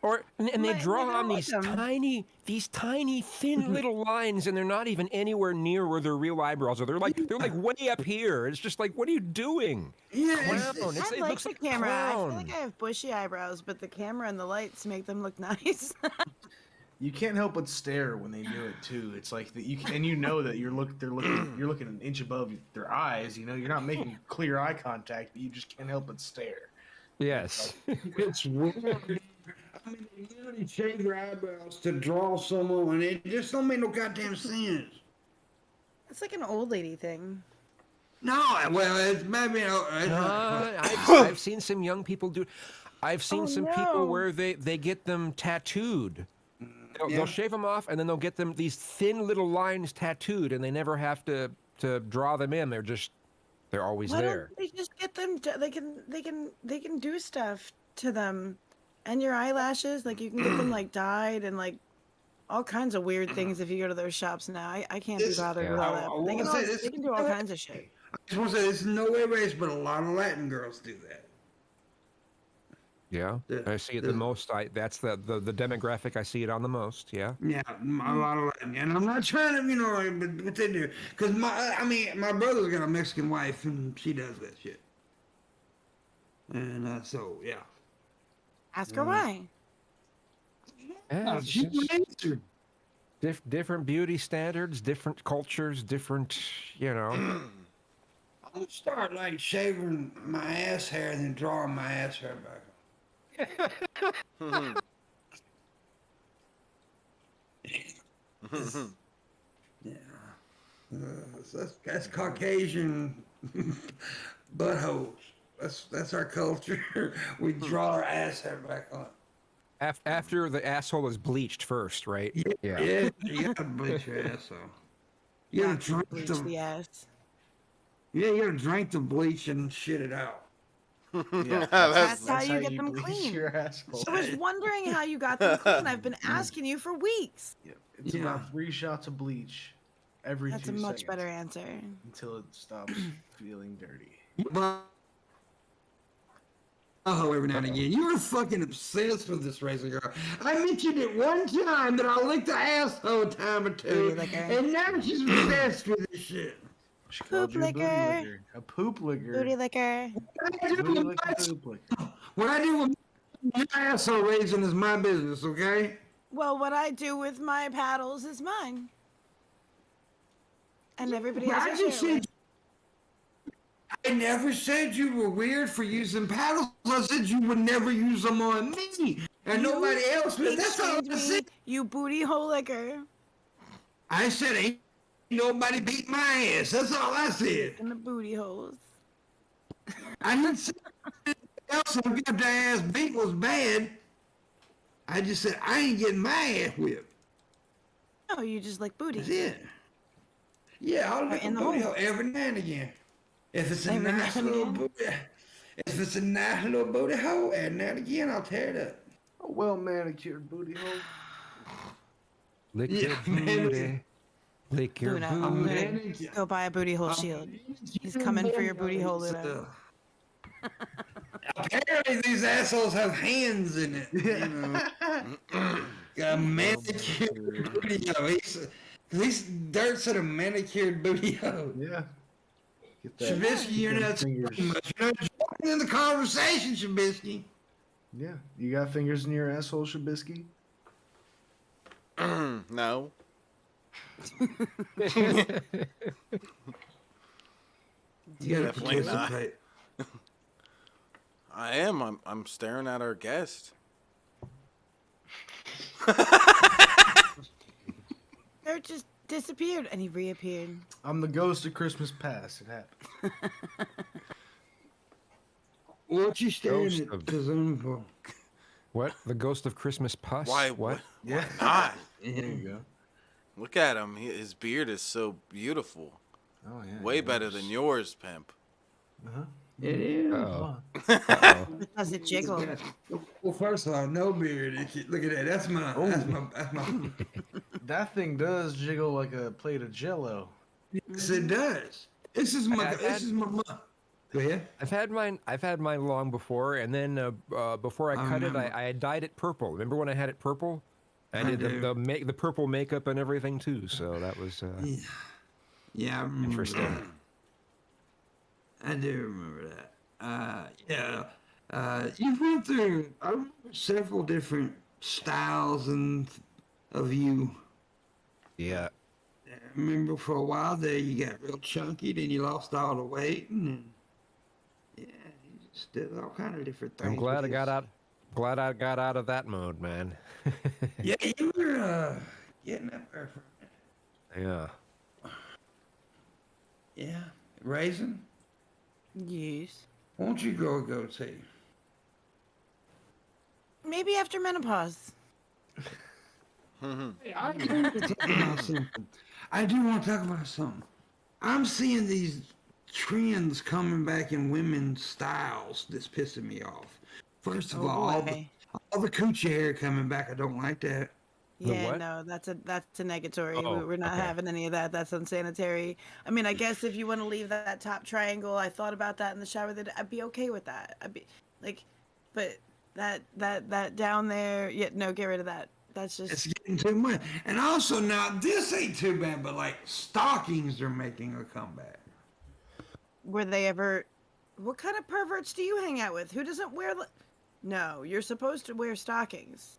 Or and they Might- draw maybe I on like them. these tiny thin little lines, and they're not even anywhere near where their real eyebrows are. They're like way up here. It's just like, what are you doing? Yeah, Clown. I It like looks the like camera. I feel clown. like I have bushy eyebrows, but the camera and the lights make them look nice. You can't help but stare when they do it too. It's like that and you know that you're looking an inch above their eyes. You know, you're not making clear eye contact, but you just can't help but stare. Yes. it's weird. I mean, they literally shave their eyebrows to draw some on. It just don't make no goddamn sense. It's like an old lady thing. No, well, it's maybe. I've seen some young people do. I've seen Oh, some no. people where they get them tattooed. They'll shave them off, and then they'll get them these thin little lines tattooed, and they never have to draw them in. They're always Why there. don't they just get them? They can do stuff to them, and your eyelashes. Like you can get them like dyed and like all kinds of weird things if you go to those shops now. I can't be This- bothered with Yeah. all I that. wanna They can, say this- they can do all kinds of shit. I just want to say this is no way race, but a lot of Latin girls do that. Yeah, I see it the most. That's the demographic I see it on the most. Yeah. Yeah, a lot of Latin, and I'm not trying to, like, but they do. Cause my brother's got a Mexican wife, and she does that shit. And so yeah. Ask her why. Yeah, it's She just answered. different beauty standards, different cultures, different. I'm gonna start like shaving my ass hair and then drawing my ass hair back. Yeah, that's Caucasian buttholes. That's our culture. We draw our ass hair back on. After the asshole is bleached first, right? Yeah, you gotta bleach your ass off. You gotta drink Bleach the the ass. you gotta drink the bleach and shit it out. Yeah, That's how you get them bleach clean. your asshole. I was wondering how you got them clean. I've been asking you for weeks. Yeah, it's Yeah. about 3 shots of bleach every That's 2 a much seconds better answer. until it stops feeling dirty. But oh, every now and again, you were fucking obsessed with this razor girl. I mentioned it one time that I licked the asshole a time or two, Booty licker. and now she's obsessed with this shit. She Poop called you a booty licker. licker. A poop licker. Booty licker. Booty licker, poop licker. What I do with my asshole raising is my business, okay? Well, what I do with my paddles is mine. And everybody I else I just share it said I never said you were weird for using paddles. I said you would never use them on me and You nobody else. But with. that's all I Excuse said. me, you booty hole licker. I said ain't nobody beat my ass. That's all I said. In the booty holes. I didn't say else if got their ass beat was bad. I just said I ain't getting my ass whipped. No, you just like booty. That's it. Yeah, I'll lick a in the booty hole. hole every now and again. If it's a Every nice now and little again? booty, if it's a nice little booty hole, every now and again I'll tear it up. A well manicured booty hole. Lick Yeah, your man. booty. Lick your Luna, booty. Luna, go buy a booty hole shield. He's coming for your booty hole, Luna. Apparently these assholes have hands in it. You know. Got a manicured booty hole. At least Dirt's at a manicured booty hole. Yeah. Get that. Trubisky, you're them not fingers. saying much. You're not joining in the conversation, Trubisky. Yeah. You got fingers in your asshole, Shabisky? No. You gotta Definitely not. participate. I am. I'm staring at our guest. Or just disappeared and he reappeared. I'm the ghost of Christmas past. It happened. What you staring Ghost at of- Kazuma for? What? The ghost of Christmas pus? Why? What? Yeah. Not. There you go. Look at him. His beard is so beautiful. Oh yeah. Way better than yours, pimp. Uh-huh. It is. Uh-oh. Come on. Uh-oh. Does it jiggle? Well, first of all, no beard. Look at that. That's my. That's my. That thing does jiggle like a plate of Jello. Yes, it does. This is my. This is my. Go ahead. I've had mine long before, and then before I cut it, remember. I dyed it purple. Remember when I had it purple? I did do. the purple makeup and everything too. So that was Yeah, I remember interesting. that. I do remember that. Yeah. You've went through several different styles of you. Yeah. I remember for a while there you got real chunky, then you lost all the weight, and then, yeah, you just did all kind of different things. I'm glad with I got this. out. Glad I got out of that mode, man. Yeah, you were getting up there for a minute. Yeah. Yeah. Raisin, Yes. won't you grow a goatee? Maybe after menopause. Hey, I do want to talk about something. I do want to talk about something. I'm seeing these trends coming back in women's styles that's pissing me off. First of Oh, all boy. all the coochie hair coming back, I don't like that. The Yeah, what? no, that's a negatory. Oh, We're not okay. having any of that. That's unsanitary. I mean, I guess if you want to leave that top triangle, I thought about that in the shower. That I'd be okay with that. I'd be like, but that down there, yeah, no, get rid of that. That's It's just getting too much. And also now this ain't too bad, but like stockings are making a comeback. were they ever? What kind of perverts do you hang out with? Who doesn't wear? No, you're supposed to wear stockings.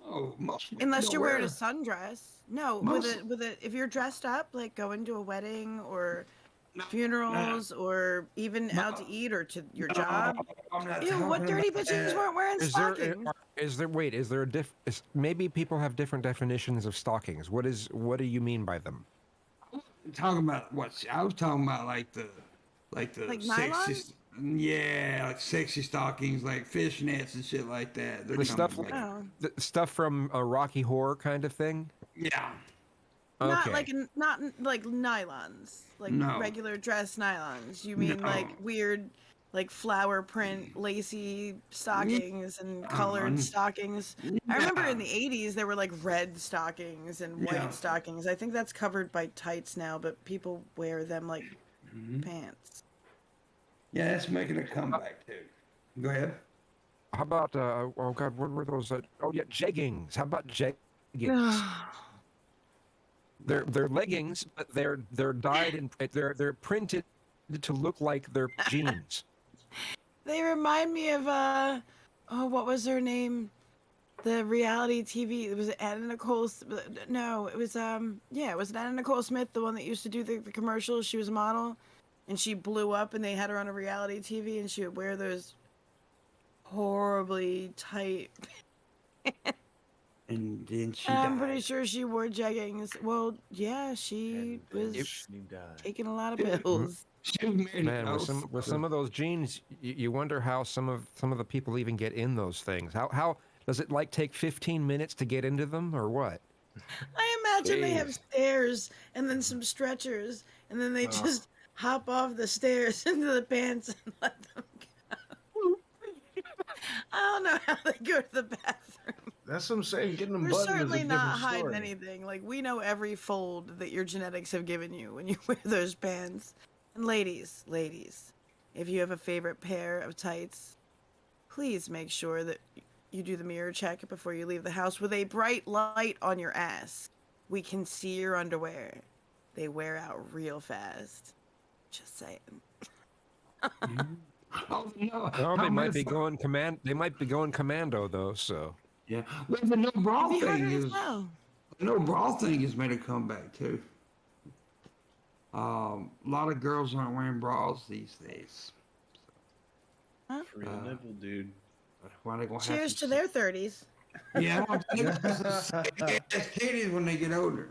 Oh, most women Unless don't you're wearing wear- a sundress. No, Most- with a if you're dressed up, like going to a wedding or No, funerals or even out to eat or to your no, job. I'm not Ew, what talking dirty about bitches that. weren't wearing stockings? Is there a maybe people have different definitions of stockings. What do you mean by them? I'm talking about what I was talking about, like the Like sexy, nylon? yeah, like sexy stockings, like fishnets and shit like that. They're The stuff coming back. Oh. The stuff from a Rocky Horror kind of thing? Yeah, Not Okay. like not like nylons, like No. regular dress nylons. You mean like No. weird, like flower print, lacy stockings and colored n- stockings. I remember in Yeah. the '80s there were like red stockings and white Yeah. stockings. I think that's covered by tights now, but people wear them like Mhm. pants. Yeah, it's making a comeback too. Go ahead. How about oh god, what were those? Oh yeah, jeggings. How about jeggings? They're leggings, but they're dyed and they're printed to look like they're jeans. They remind me of oh, what was her name? The reality TV. It was Anna Nicole. No, it was yeah, it was Anna Nicole Smith, the one that used to do the commercials. She was a model, and she blew up, and they had her on a reality TV, and she would wear those horribly tight. And then she I'm died. pretty sure she wore jeggings. Well, yeah, she And was she died. taking a lot of pills. She was married Man, to with some of those jeans, you wonder how some of the people even get in those things. How does it like take 15 minutes to get into them or what? I imagine they have Jeez. stairs and then some stretchers, and then they just hop off the stairs into the pants and let them go. I don't know how they go to the bathroom. That's what I'm saying. Getting them They're buttoned is a certainly not different hiding story. anything. Like, we know every fold that your genetics have given you when you wear those pants. And ladies, if you have a favorite pair of tights, please make sure that you do the mirror check before you leave the house with a bright light on your ass. We can see your underwear. They wear out real fast. Just saying. Oh no! Well, they How might many be going command. They might be going commando though. So Yeah. Well, the no bra It'd be thing harder to is tell. no bra thing has made a comeback too. A lot of girls aren't wearing bras these days. Free the nipple, dude. Why they gonna Cheers have to their 30s. Yeah, I want them to have some titties when they get older.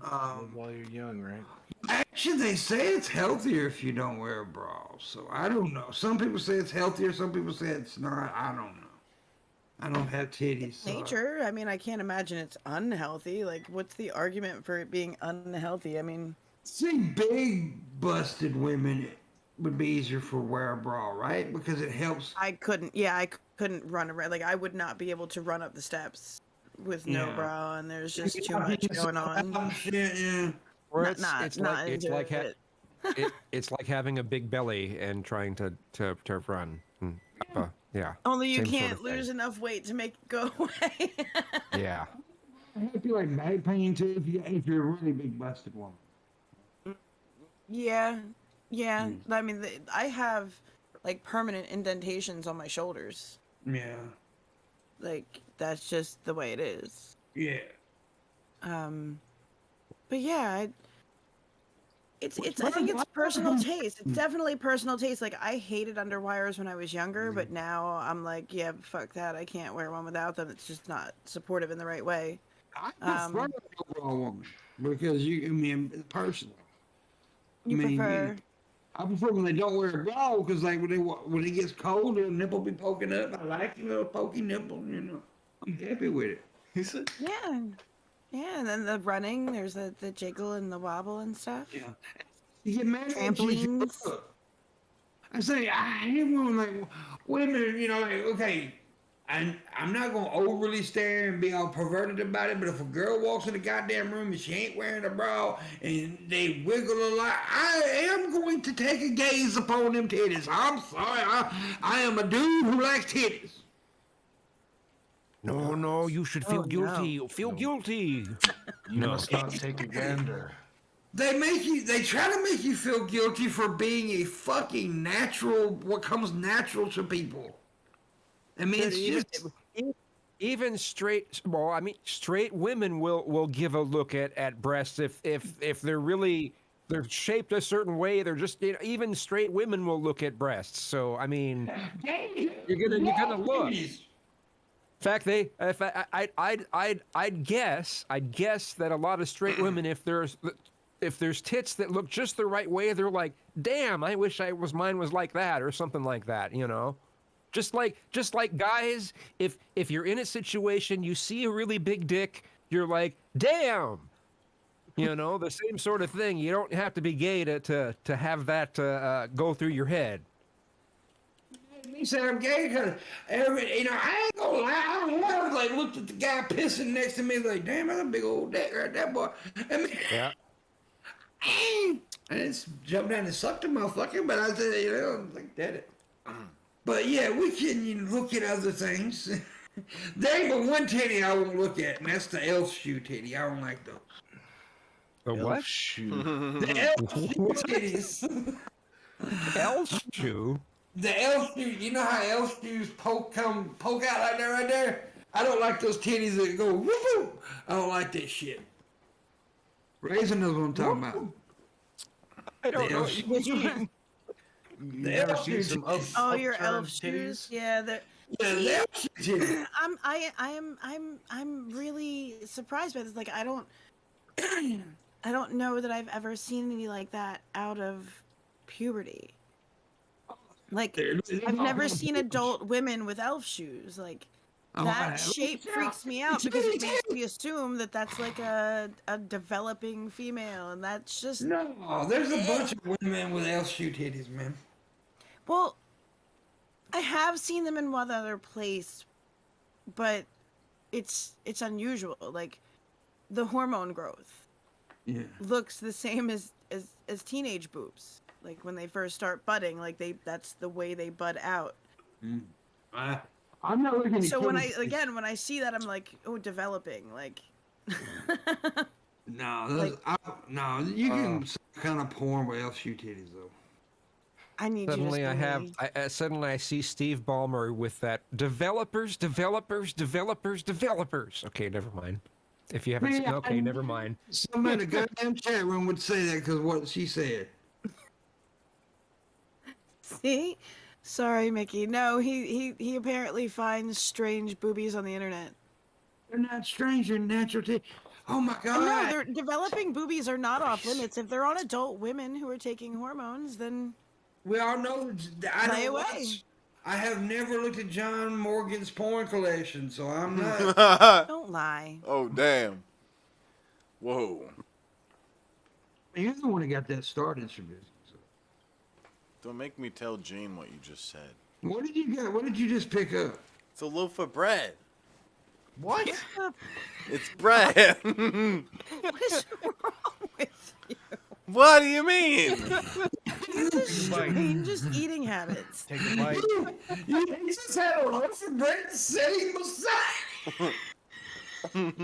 Live while you're young, right? Actually, they say it's healthier if you don't wear a bra. So I don't know. Some people say it's healthier. Some people say it's not. I don't know. I don't have titties. So Nature. I mean, I can't imagine it's unhealthy. Like, what's the argument for it being unhealthy? I mean, see, big busted women would be easier for wear a bra, right? Because it helps. I couldn't. Yeah, I couldn't run around. Like, I would not be able to run up the steps with no Yeah. bra, and there's just too much going on. Shit, yeah. Or Not it's like into it. it's like having a big belly and trying to run. Yeah. Only you same sort can't of thing. lose enough weight to make it go away. Yeah. I feel like back pain too if you're a really big busted woman. Yeah. I mean, I have like permanent indentations on my shoulders. Yeah. Like, that's just the way it is. Yeah. But yeah, I think it's personal taste. It's definitely personal taste. Like, I hated underwires when I was younger, but now I'm like, yeah, fuck that. I can't wear one without them. It's just not supportive in the right way. I prefer an overall woman because personally. You prefer? I prefer when they don't wear a bra because like when it gets cold, their nipple be poking up. I like a little pokey nipple, you know. I'm happy with it. He said, Yeah. Yeah, and then the running, there's the jiggle and the wobble and stuff. Yeah. You get mad when she Trampolines. shows up. I say I hate when like women, you know, like okay. I'm not gonna overly stare and be all perverted about it, but if a girl walks in the goddamn room and she ain't wearing a bra and they wiggle a lot, I am going to take a gaze upon them titties. I'm sorry, I am a dude who likes titties. No, you should feel Oh, guilty. no. Feel guilty. you must not take a gander. They try to make you feel guilty for being a fucking what comes natural to people. I mean, it's just. Even straight women will give a look at breasts if they're really they're shaped a certain way. They're just even straight women will look at breasts. So I mean, you're gonna look. In fact, I'd guess that a lot of straight women, if there's tits that look just the right way, they're like, damn, I wish mine was like that or something like that, you know. Just like guys, if you're in a situation, you see a really big dick, you're like, damn, you know, the same sort of thing. You don't have to be gay to have that go through your head. Me say I'm gay because I ain't gonna lie. I don't love like looked at the guy pissing next to me like, damn, that's a big old dick right there, boy. I mean, Yeah. I just jumped down and sucked the motherfucker, but I said, I'm like, did it. But yeah, we can look at other things. There ain't but one titty I won't look at, and that's the elf shoe titty. I don't like those. The what? Shoot. The elf shoe titties. Elf shoe? The elf shoe, you know how elf shoes poke out like that right there? I don't like those titties that go whoop whoop. I don't like that shit. Raisin knows what I'm talking about. I don't know. Which one? You ever seen some Oh, your upturned elf shoes? titties? Yeah, they're. Yeah, the elf shoe titties. I'm really surprised by this. Like, I don't know that I've ever seen any like that out of puberty. Like, I've never seen adult women with elf shoes. Like, that shape freaks me out because it makes me assume that that's like a developing female, and that's just No, there's a bunch of women with elf shoe titties, man. well. I have seen them in one other place, but it's unusual. Like, the hormone growth looks the same as teenage boobs. Like when they first start budding, like that's the way they bud out. I'm not looking at So when I see that, I'm like, oh, developing. Like, no, you can kind of porn with elf shoe titties though. I need Suddenly you to I send have, me. suddenly I see Steve Ballmer with that developers. Okay, never mind. If you haven't seen, Man, okay, never mind. somebody in the goddamn chat room would say that because what she said. See? Sorry, Mickey. No, he apparently finds strange boobies on the internet. They're not strange, they're natural. Oh my No, god! they're developing boobies are not off limits. If they're on adult women who are taking hormones, then We all know that I play don't away. watch. I have never looked at John Morgan's porn collection, so I'm not. Don't lie. Oh, damn. Whoa. You're the one that got that started, Trubisky. So. Don't make me tell Jane what you just said. What did you get? What did you just pick up? It's a loaf of bread. What? It's bread. What is wrong with you? What do you mean? Strangest eating habits. Take a bite. You just had a loaf of bread sitting beside. Wait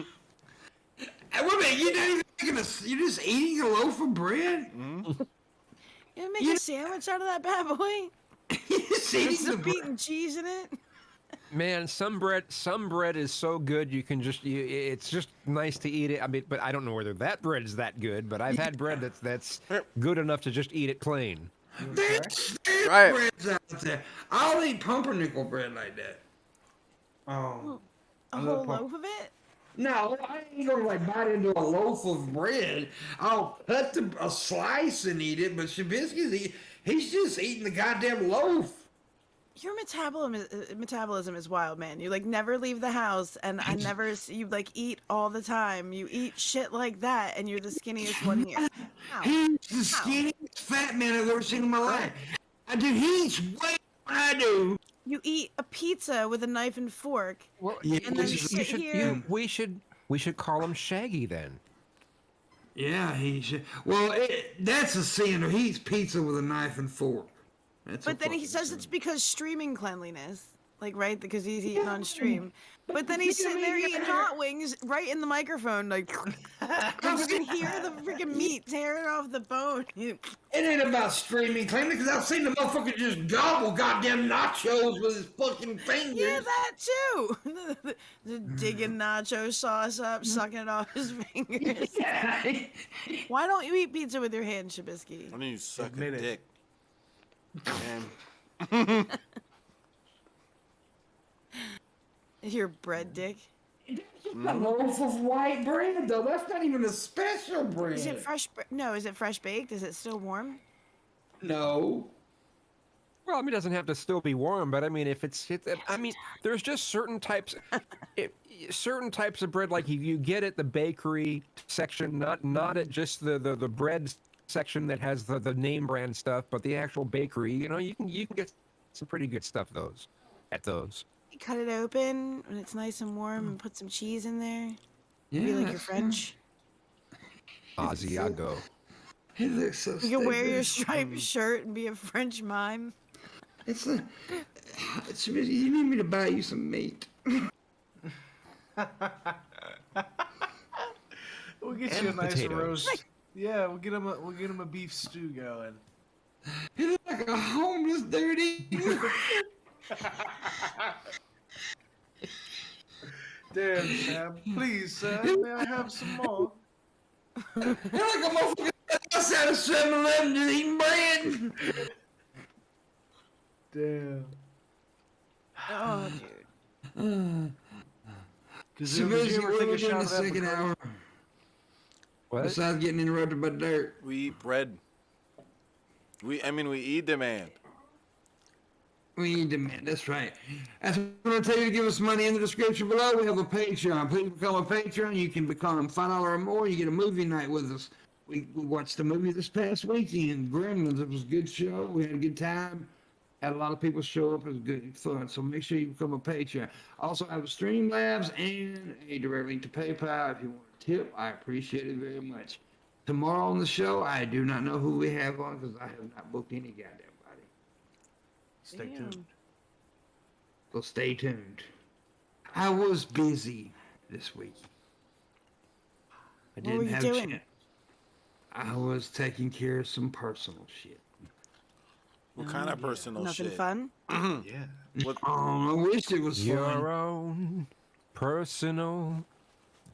a minute, you're not even making you're just eating a loaf of bread? You make a sandwich out of that bad boy? You're just With eating the some bread. beaten cheese in it? Man, some bread is so good you can just it's just nice to eat it. I mean, but I don't know whether that bread is that good, but I've had bread that's good enough to just eat it plain. There's Right. breads out there. I'll eat pumpernickel bread like that. Oh. A I whole love loaf of it? No, I ain't gonna like bite into a loaf of bread. I'll cut a slice and eat it, but he's just eating the goddamn loaf. Your metabolism is wild, man. You like never leave the house, and I never you like eat all the time. You eat shit like that, and you're the skinniest one here. How? He's the skinniest fat man I've ever seen in my life. He eats way more than I do. You eat a pizza with a knife and fork. Well, Yeah, And then sit here. we should call him Shaggy then. Yeah, he should. Well, that's a sin. He eats pizza with a knife and fork. That's a But then he fucking says sin. it's because streaming cleanliness. Like, right? Because he's eating on stream. But then he's sitting there eating hot wings right in the microphone, like, and you can hear the freaking meat tearing off the bone. It ain't about streaming cleanly, because I've seen the motherfucker just gobble goddamn nachos with his fucking fingers. Yeah, that too. The digging nacho sauce up, sucking it off his fingers. Yeah. Why don't you eat pizza with your hand, Shabisky? Why don't you suck Admit a it. dick? Man. Your bread dick. A loaf of white bread, though. That's not even a special bread. Is it fresh? No, is it fresh baked? Is it still warm? No. Well, I mean, it doesn't have to still be warm, but I mean, if I mean, there's just certain types, certain types of bread. Like you get at the bakery section, not at just the bread section that has the name brand stuff, but the actual bakery. You know, you can get some pretty good stuff at those. You cut it open when it's nice and warm, and put some cheese in there. Yeah. Be like you're French. Asiago. It looks so You can wear your stupid. striped shirt and be a French mime. You need me to buy you some meat. We'll get And you a nice potatoes. roast. Yeah, we'll get him a beef stew going. You look like a homeless dirty. Damn, Sam. Please, sir, may I have some more? You look like a motherfucker outside of 7-Eleven just eating bread. Damn. Oh, dude. Because So did basically, you ever what take we a do in shot the of that second Bacardi? hour? What? Besides getting interrupted by dirt. We eat bread. We eat demand. We need to, man. That's right. That's what I'm going to tell you to give us money in the description below. We have a Patreon. Please become a Patreon. You can become $5 or more. You get a movie night with us. We watched the movie this past weekend, Gremlins. It was a good show. We had a good time. Had a lot of people show up. It was good fun. So make sure you become a Patreon. Also, I have a Streamlabs and a direct link to PayPal. If you want a tip, I appreciate it very much. Tomorrow on the show, I do not know who we have on because I have not booked any goddamn body. Stay Damn. tuned. So stay tuned. I was busy this week. I What were didn't you have doing? chance. I was taking care of some personal shit. What kind of yeah. personal Nothing shit? fun. Yeah. What? Oh, I wish it was Your fun. own personal.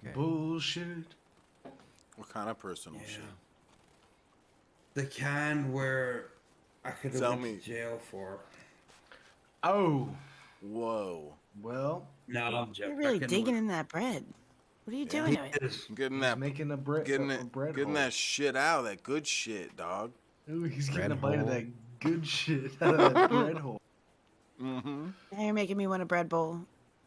Okay. Bullshit. What kind of personal Yeah. shit? The kind where I could have Tell went me. to jail for. Oh, Whoa. well, No, I'm joking. You're really digging in that bread. What are you doing to it? Yes. Getting he's that, making a bread. getting a it, bread getting hole. that shit out. That good shit, dog. Ooh, he's getting Bread a bite of hole. that good shit out of that bread hole. Mm-hmm. Now you're making me want a bread bowl,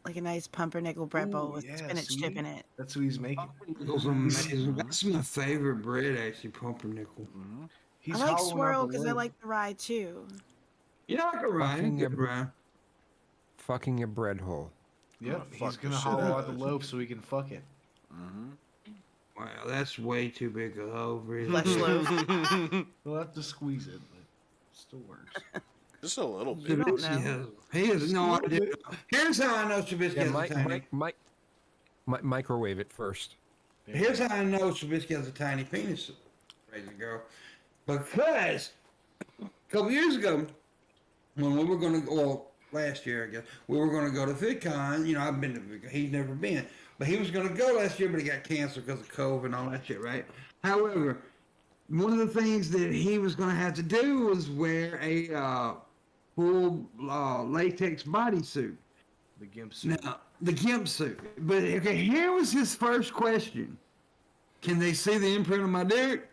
like a nice pumpernickel bread bowl Ooh, with yeah, spinach see? chip in it. That's what he's making. Pumpernickel's amazing. That's my favorite bread, actually, pumpernickel. Mm-hmm. He's I like hollowing out swirl the because I lid. like the rye too. You like a rye? Fucking Good a- rye. Fucking a bread hole. Yep, Fuck he's the gonna shit hollow out out of the it. loaf so he can fuck it. Mm-hmm. Wow, that's way too big a loaf, really. Flesh loaf. We'll have to squeeze it, but it still works. Just a little You bit. don't Trubisky know. He has no idea. Here's how I know Trubisky Yeah, has a tiny. microwave it first. Here's how I know Trubisky has a tiny penis. Crazy girl. Because a couple years ago, when we were going to, well, last year, I guess, we were going to go to VidCon. You know, I've been to VidCon. He's never been. But he was going to go last year, but he got canceled because of COVID and all that shit, right? However, one of the things that he was going to have to do was wear a full latex bodysuit. The gimp suit. Now, the gimp suit. But okay, here was his first question. Can they see the imprint of my dick?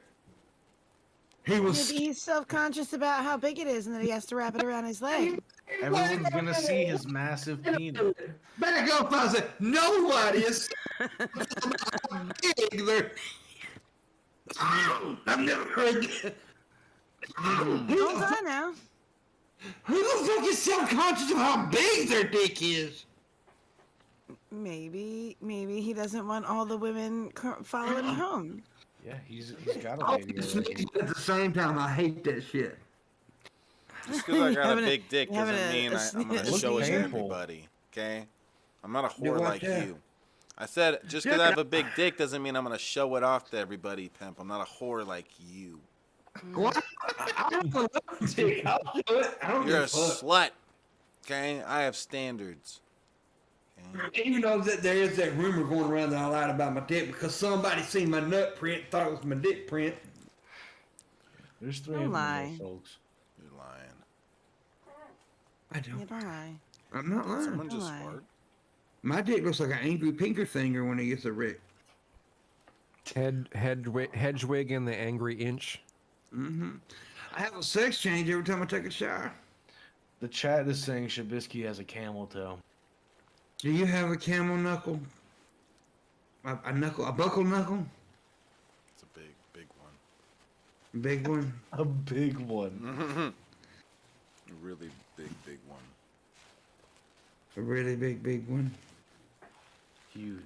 He was. Maybe he's self-conscious about how big it is and that he has to wrap it around his leg. Everyone's gonna see his massive penis. Back up, I said, nobody is big. I've never heard that. Hold on now. Who the fuck is self-conscious of how big their dick is? Maybe he doesn't want all the women following him home. Yeah, he's got a Oh, lady already. at the same time, I hate that shit. Just because I got a Having a- big dick having doesn't a- mean a I'm going to sneak- show it to painful. everybody. Okay? I'm not a You whore watch like that? you. I said, just because I have a big dick doesn't mean I'm going to show it off to everybody, pimp. I'm not a whore like you. What? I don't know what dick. I'll show it. I don't You're a give a fuck. slut. Okay? I have standards. Okay? You know that there is that rumor going around that I lied about my dick because somebody seen my nut print, thought it was my dick print. There's three Don't of them, lie. little folks. You're lying. I You don't. don't lie. I'm not lying. Someone just lie. fart. My dick looks like an angry pinker finger when he gets a wreck. Hedgewig and the Angry Inch. Mm-hmm. I have a sex change every time I take a shower. The chat is saying Shabisky has a camel toe. Do you have a camel knuckle? A knuckle? A buckle knuckle? It's a big, big one. Big one? A big one. A really big, big one. A really big one? Huge.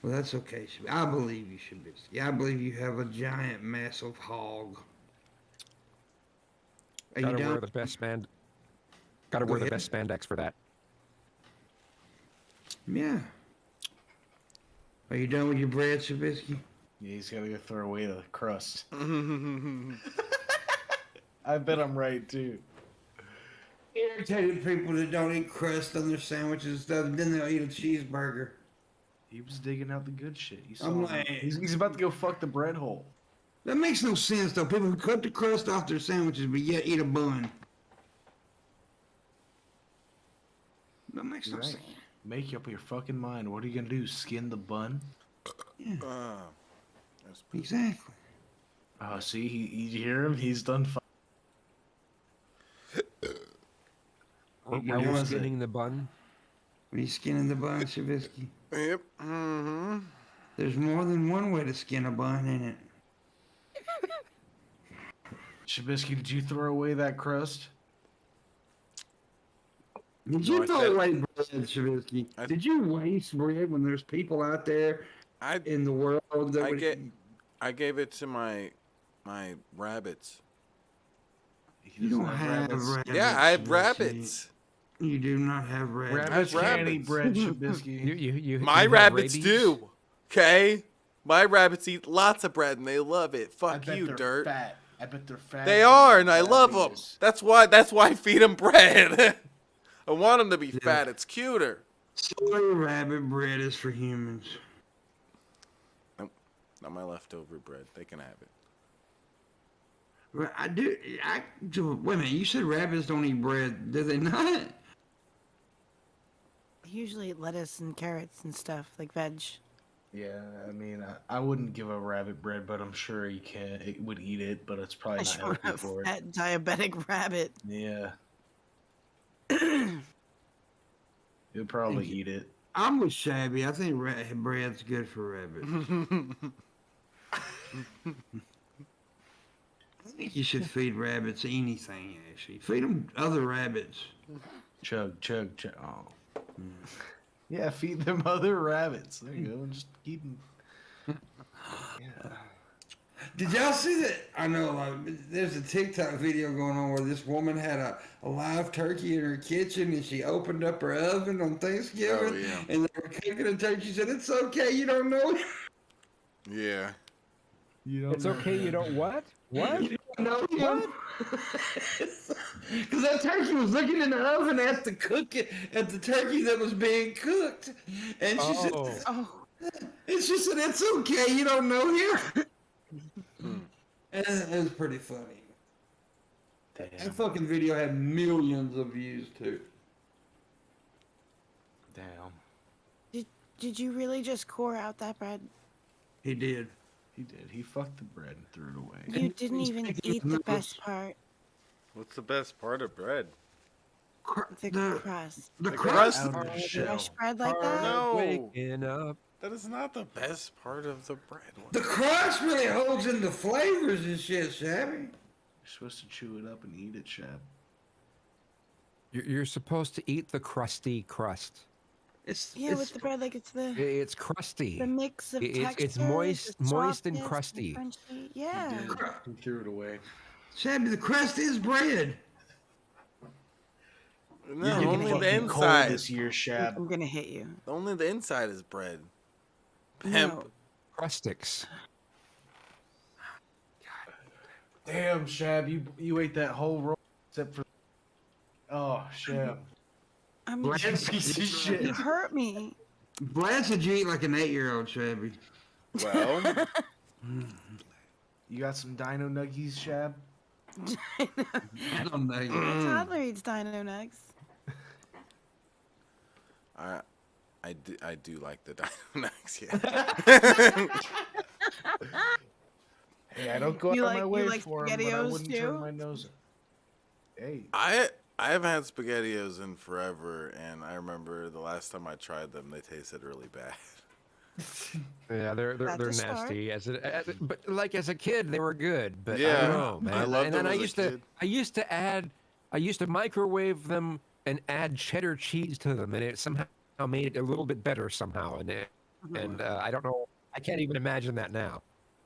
Well, that's okay. I believe you, Shabisky. I believe you have a giant, massive hog. Are you Gotta wear done? the best band. Gotta Go wear the ahead. best spandex for that. Yeah. Are you done with your bread, Shabisky? Yeah, he's gotta go throw away the crust. I bet I'm right too. Irritated people that don't eat crust on their sandwiches and stuff, and then they'll eat a cheeseburger. He was digging out the good shit. You saw I'm him. like- He's about to go fuck the bread hole. That makes no sense, though. People who cut the crust off their sandwiches, but yet eat a bun. That makes no Right. sense. Make up your fucking mind. What are you gonna do? Skin the bun? That's Exactly. Oh, see, you hear him? He's done. Are You we know, skinning the bun? When you skinning the bun, Shabisky, Yep. Mm-hmm. there's more than one way to skin a bun, in it? Shabisky, did you throw away that crust? Did No, you I throw said- away bread, Shabisky? I- Did you waste bread when there's people out there I in the world that I would get I gave it to my rabbits. He You doesn't don't have rabbits. rabbits. Yeah, I have Shabisky. rabbits. You do not have rabbits. Rabbits I have can't eat rabbits. bread, Shabisky. You My have rabbits rabies? do. Okay? My rabbits eat lots of bread and they love it. I Fuck bet you, they're dirt. fat. I bet they're fat. They are, and I love them. Diabetes. That's why I feed them bread. I want them to be fat. It's cuter. Soy rabbit bread is for humans. Nope, not my leftover bread. They can have it. But I do. Wait a minute. You said rabbits don't eat bread, do they not? Usually lettuce and carrots and stuff like veg. Yeah, I mean, I wouldn't give a rabbit bread, but I'm sure it would eat it, but it's probably I not show healthy a for it. fat diabetic rabbit. Yeah. It would probably eat it. I'm with Shabby. I think bread's good for rabbits. I think you should feed rabbits anything, actually. Feed them other rabbits. Chug, chug, chug. Oh. Yeah, feed them other rabbits. There you go. And just keep them. Yeah. Did y'all see that? I know, like, there's a TikTok video going on where this woman had a live turkey in her kitchen and she opened up her oven on Thanksgiving Oh, yeah. and they were cooking a turkey. She said, "It's okay, you don't know." Yeah. You don't It's okay. You don't what? What? You don't know him. Because that turkey was looking in the oven at the turkey that was being cooked, and she said, Oh, and she said, "It's okay, you don't know him." And it was pretty funny. Damn. That fucking video had millions of views too. Damn. did you really just core out that bread? He did. He did. He fucked the bread and threw it away. You didn't even eat the best part, What's the best part of bread? the crust. The The crust. crust? Outer shell. Fresh bread like that? No. Waking up. That is not the best part of the bread. The crust really holds in the flavors and shit, Shabby. You're supposed to chew it up and eat it, Shab. You're supposed to eat the crusty crust. Yeah, with the bread, like it's It's crusty. the mix of It's textures. moist- the moist and softness, the crusty. crunchy. Yeah. He did. He threw it away. Shabby, the crust is bread. No, You're only getting the fucking cold inside. this year, Shab. I'm gonna hit you. Only the inside is bread. Pimp. No. Crustics. Damn, Shab, you ate that whole roll except for. Oh, Shab. I'm Piece of you shit. hurt me. Glad said you eat like an 8-year-old, Shabby. Well, You got some dino nuggies, Shab? I don't know. A toddler eats dino nugs. I do like the dino nugs, yeah. Hey, I don't go You out of my like- way you like for 'em, but I SpaghettiOs wouldn't too? turn my nose. Hey, I haven't had SpaghettiOs in forever, and I remember the last time I tried them, they tasted really bad. Yeah, they're That's a start. nasty. But like as a kid, they were good. But I Yeah, don't know, man. I loved and them then as a I used to microwave them and add cheddar cheese to them, and it somehow made it a little bit better somehow. And I don't know. I can't even imagine that now.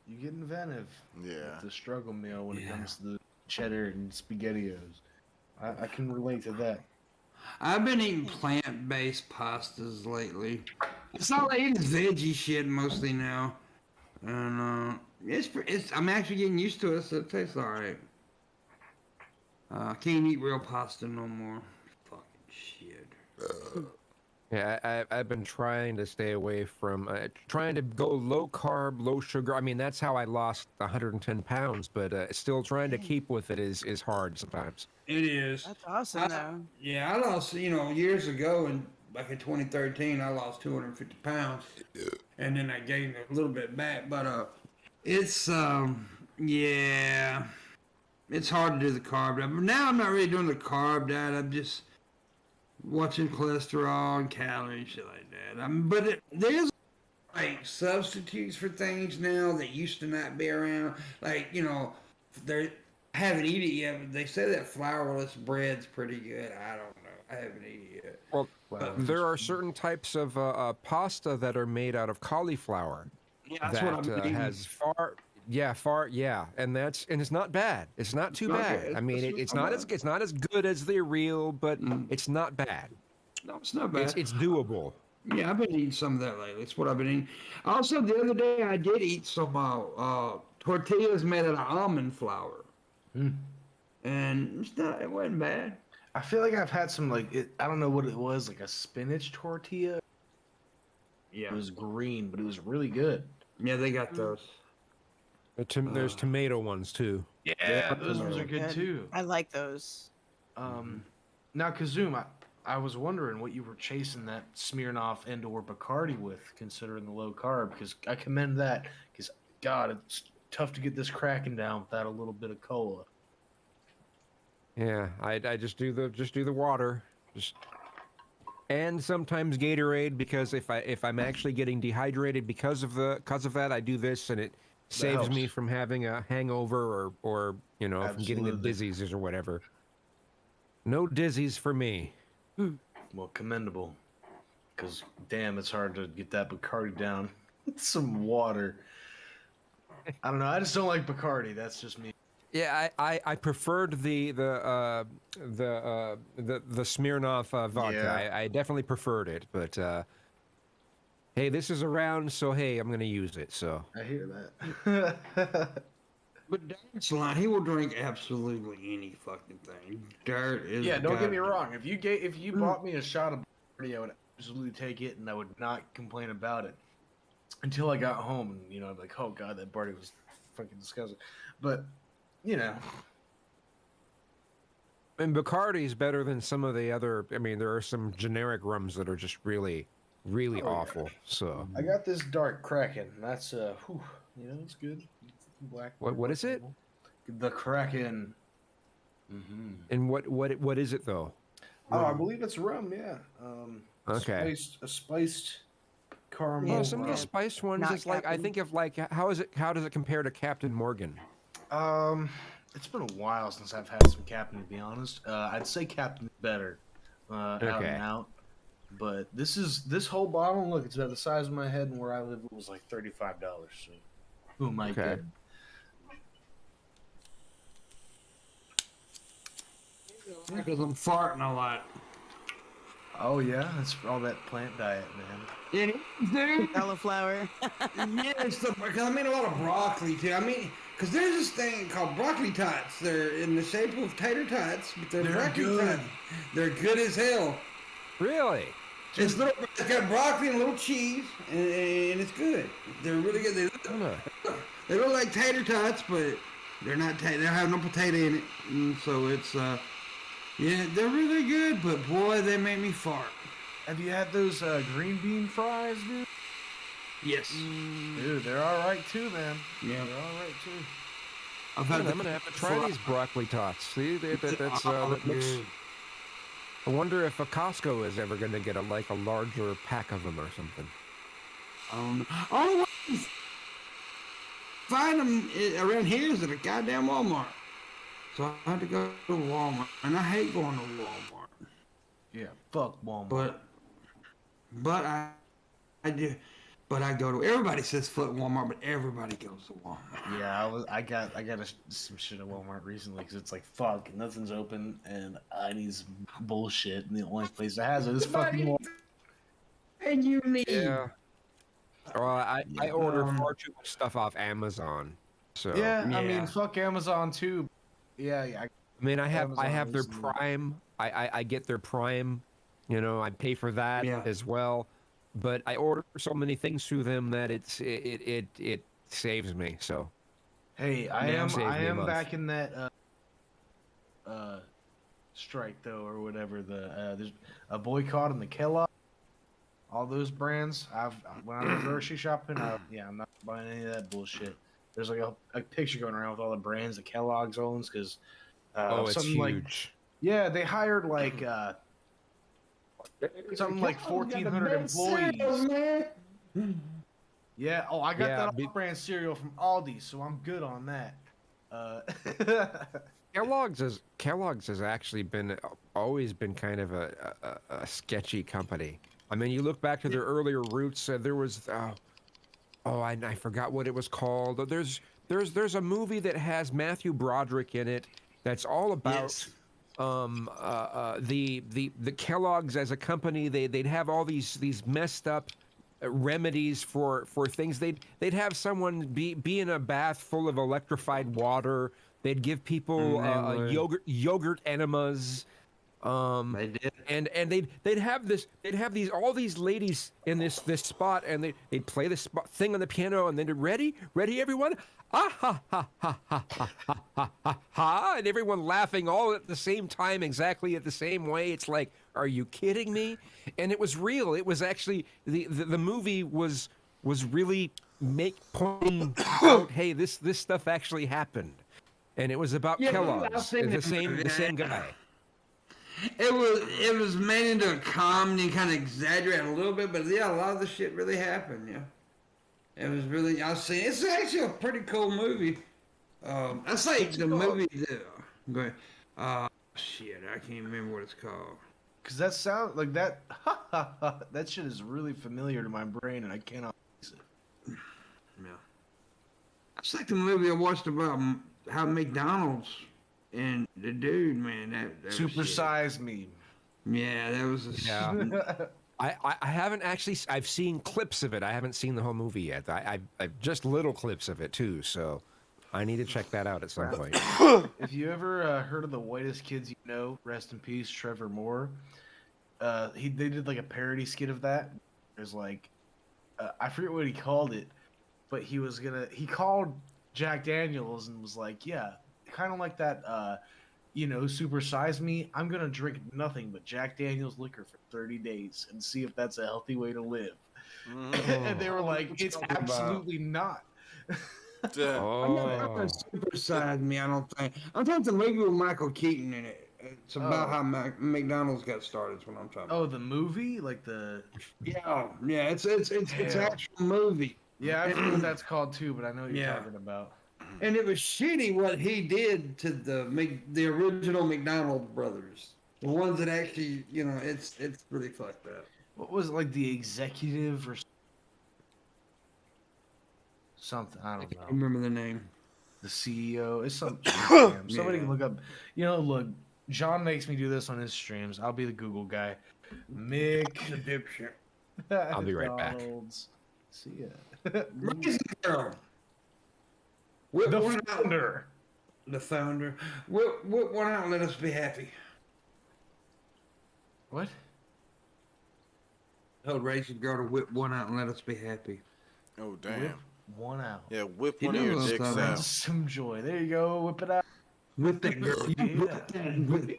you get inventive. Yeah. With the struggle meal when it comes to the cheddar and SpaghettiOs. I can relate to that. I've been eating plant-based pastas lately. It's all I eat is veggie shit mostly now, and it's I'm actually getting used to it, so it tastes alright. I can't eat real pasta no more. Fucking shit. Yeah, I've been trying to stay away from trying to go low carb, low sugar. I mean, that's how I lost 110 pounds, but still trying to keep with it is hard sometimes. It is. That's awesome, though. Yeah, I lost, years ago, and back in 2013, I lost 250 pounds, and then I gained a little bit back. But it's yeah, it's hard to do the carb diet. But now I'm not really doing the carb diet. I'm just watching cholesterol and calories, shit like that. But there's like substitutes for things now that used to not be around. Like they haven't eaten it yet, but they say that flourless bread's pretty good. I don't know. I haven't eaten it yet. Well, there are certain types of pasta that are made out of cauliflower. Yeah, that's that what I'm eating. has and it's not bad. It's not too Okay, bad. I mean, it's not as good as the real, but it's not bad. No, it's not bad. It's doable. Yeah, I've been eating some of that lately. It's what I've been eating. Also, the other day I did eat some tortillas made out of almond flour, Mm. and it wasn't bad. I feel like I've had some I don't know what it was, like a spinach tortilla. Yeah, It was green, but it was really good. yeah, they got those. There's tomato ones too. Yeah, those those ones are good too. I like those. Now Kazum, I was wondering what you were chasing that Smirnoff and/or Bacardi with, considering the low carb, because I commend that. Because God, it's tough to get this cracking down without a little bit of cola. Yeah, I just do the water, and sometimes Gatorade, because if I'm actually getting dehydrated because of that, I do this, and it saves me helps. from having a hangover or from getting the Absolutely. dizzies or whatever. No dizzies for me. Well, commendable. Because damn, it's hard to get that Bacardi down. Some water. I don't know. I just don't like Bacardi. That's just me. Yeah, I preferred the Smirnoff vodka. Yeah. I definitely preferred it, but hey, this is around, so hey, I'm gonna use it. So I hear that. But Dart's lying. He will drink absolutely any fucking thing. Dart is. Yeah, don't get me goddamn- wrong. If you bought me a shot of Bacardi, I would absolutely take it, and I would not complain about it until I got home, and I'd be like, oh god, that Bacardi was fucking disgusting. But and Bacardi is better than some of the other. I mean, there are some generic rums that are just really, really awful. So I got this dark Kraken. That's it's good. Black. What is it? The Kraken. And what is it though? Oh, I believe it's rum. Yeah. Okay. A spiced caramel. Well, some of the rum. spiced ones, Not it's like I Captain. think of like how does it compare to Captain Morgan? It's been a while since I've had some Captain, to be honest. I'd say Captain's better, out Okay. and out. But this whole bottle, look, it's about the size of my head, and where I live, it was like $35. So, who am I Okay. kidding? Because I'm farting a lot. Oh yeah, that's all that plant diet, man. It is, dude. Cauliflower. Yes, because I made a lot of broccoli too. I mean, because there's this thing called broccoli tots. They're in the shape of tater tots, but they're broccoli good. tots. They're good as hell. Really? It's got broccoli and a little cheese, and it's good. They're really good. They look like tater tots, but they're not. They don't have no potato in it, and so it's yeah, they're really good. But boy, they make me fart. Have you had those green bean fries, dude? Yes. Dude, they're all right too, man. Yeah. They're all right too. I've Man, had I'm gonna have to try these broccoli tots. See, that looks. dude. I wonder if a Costco is ever gonna get a larger pack of them or something. All the way find them around here is at a goddamn Walmart. So I had to go to Walmart, and I hate going to Walmart. Yeah, fuck Walmart. But I do. But I go to. Everybody says fuck Walmart, but everybody goes to Walmart. Yeah, I got some shit at Walmart recently because it's like fuck, nothing's open, and I need some bullshit, and the only place that has it is fucking Walmart. And you need. Yeah. Well, I order far too much stuff off Amazon. So Yeah, I Yeah. mean fuck Amazon too. Yeah. I mean, I have Amazon their is the- Prime. I get their Prime. I pay for that Yeah. as well. But I order so many things through them that it saves me. So Hey, I Yeah, am saves me a month. back in that strike though, or whatever. There's a boycott on the Kellogg. All those brands. When I'm grocery shopping, I'm not buying any of that bullshit. There's like a picture going around with all the brands that Kellogg's owns because it's something huge. yeah, they hired like something like 1,400 employees. Yeah. Oh, I got Yeah, that off-brand cereal from Aldi, so I'm good on that. Kellogg's has actually always been kind of a sketchy company. I mean, you look back to their earlier roots. There was I forgot what it was called. There's a movie that has Matthew Broderick in it. That's all about Yes. the Kellogg's as a company, they'd have all these messed up remedies for things. They'd have someone be in a bath full of electrified water. They'd give people They would. yogurt enemas. They did. And they'd have these all these ladies in this spot, and they'd play this thing on the piano, and they'd ready everyone, ah ha ha ha ha ha ha ha ha ha, and everyone laughing all at the same time, exactly at the same way. It's like, are you kidding me? And it was real. It was actually the movie was really pointing out, hey, this stuff actually happened, and it was about Yeah, I've Kellogg's, seen the that. same guy. It was made into a comedy, kind of exaggerate a little bit, but yeah, a lot of the shit really happened. Yeah, it was really. I've seen. It's actually a pretty cool movie. That's like the movie. Go ahead. Shit, I can't remember what it's called. Cause that sound like that. That shit is really familiar to my brain, and I cannot place it. Yeah, it's like the movie I watched about how McDonald's and the dude, man, that was Super shit. Size Me. Yeah, that was a Yeah. I haven't actually. I've seen clips of it. I haven't seen the whole movie yet. I've just little clips of it too. So I need to check that out at some point. If you ever heard of the whitest kids you know, rest in peace, Trevor Moore. They did like a parody skit of that. There's like, I forget what he called it, but he called Jack Daniels and was like, yeah, kind of like that, Super Size Me. I'm gonna drink nothing but Jack Daniels liquor for 30 days and see if that's a healthy way to live. And they were like, it's absolutely not. I'm not gonna supersize me. I don't think. I'm talking the movie with Michael Keaton in it. It's about how McDonald's got started. Is what I'm talking about. Oh, the movie, like the. Yeah, it's actual movie. Yeah, I forget what that's called too, but I know what you're talking about. And it was shitty what he did to the original McDonald brothers, the ones that actually, it's really fucked up. What was it, like the executive or something? I don't know. I remember the name. The CEO. It's some. Damn, somebody can look up. Look, John makes me do this on his streams. I'll be the Google guy. Mick. The dipshit. I'll be right back. See ya. Raise the girl. The founder. The founder. Whip one out and let us be happy. What? Oh, raise the girl to whip one out and let us be happy. Oh damn. Whip one out. Yeah, whip You one of know your what I'm dicks talking out. about. Some joy. There you go. Whip it out. Whip that girl.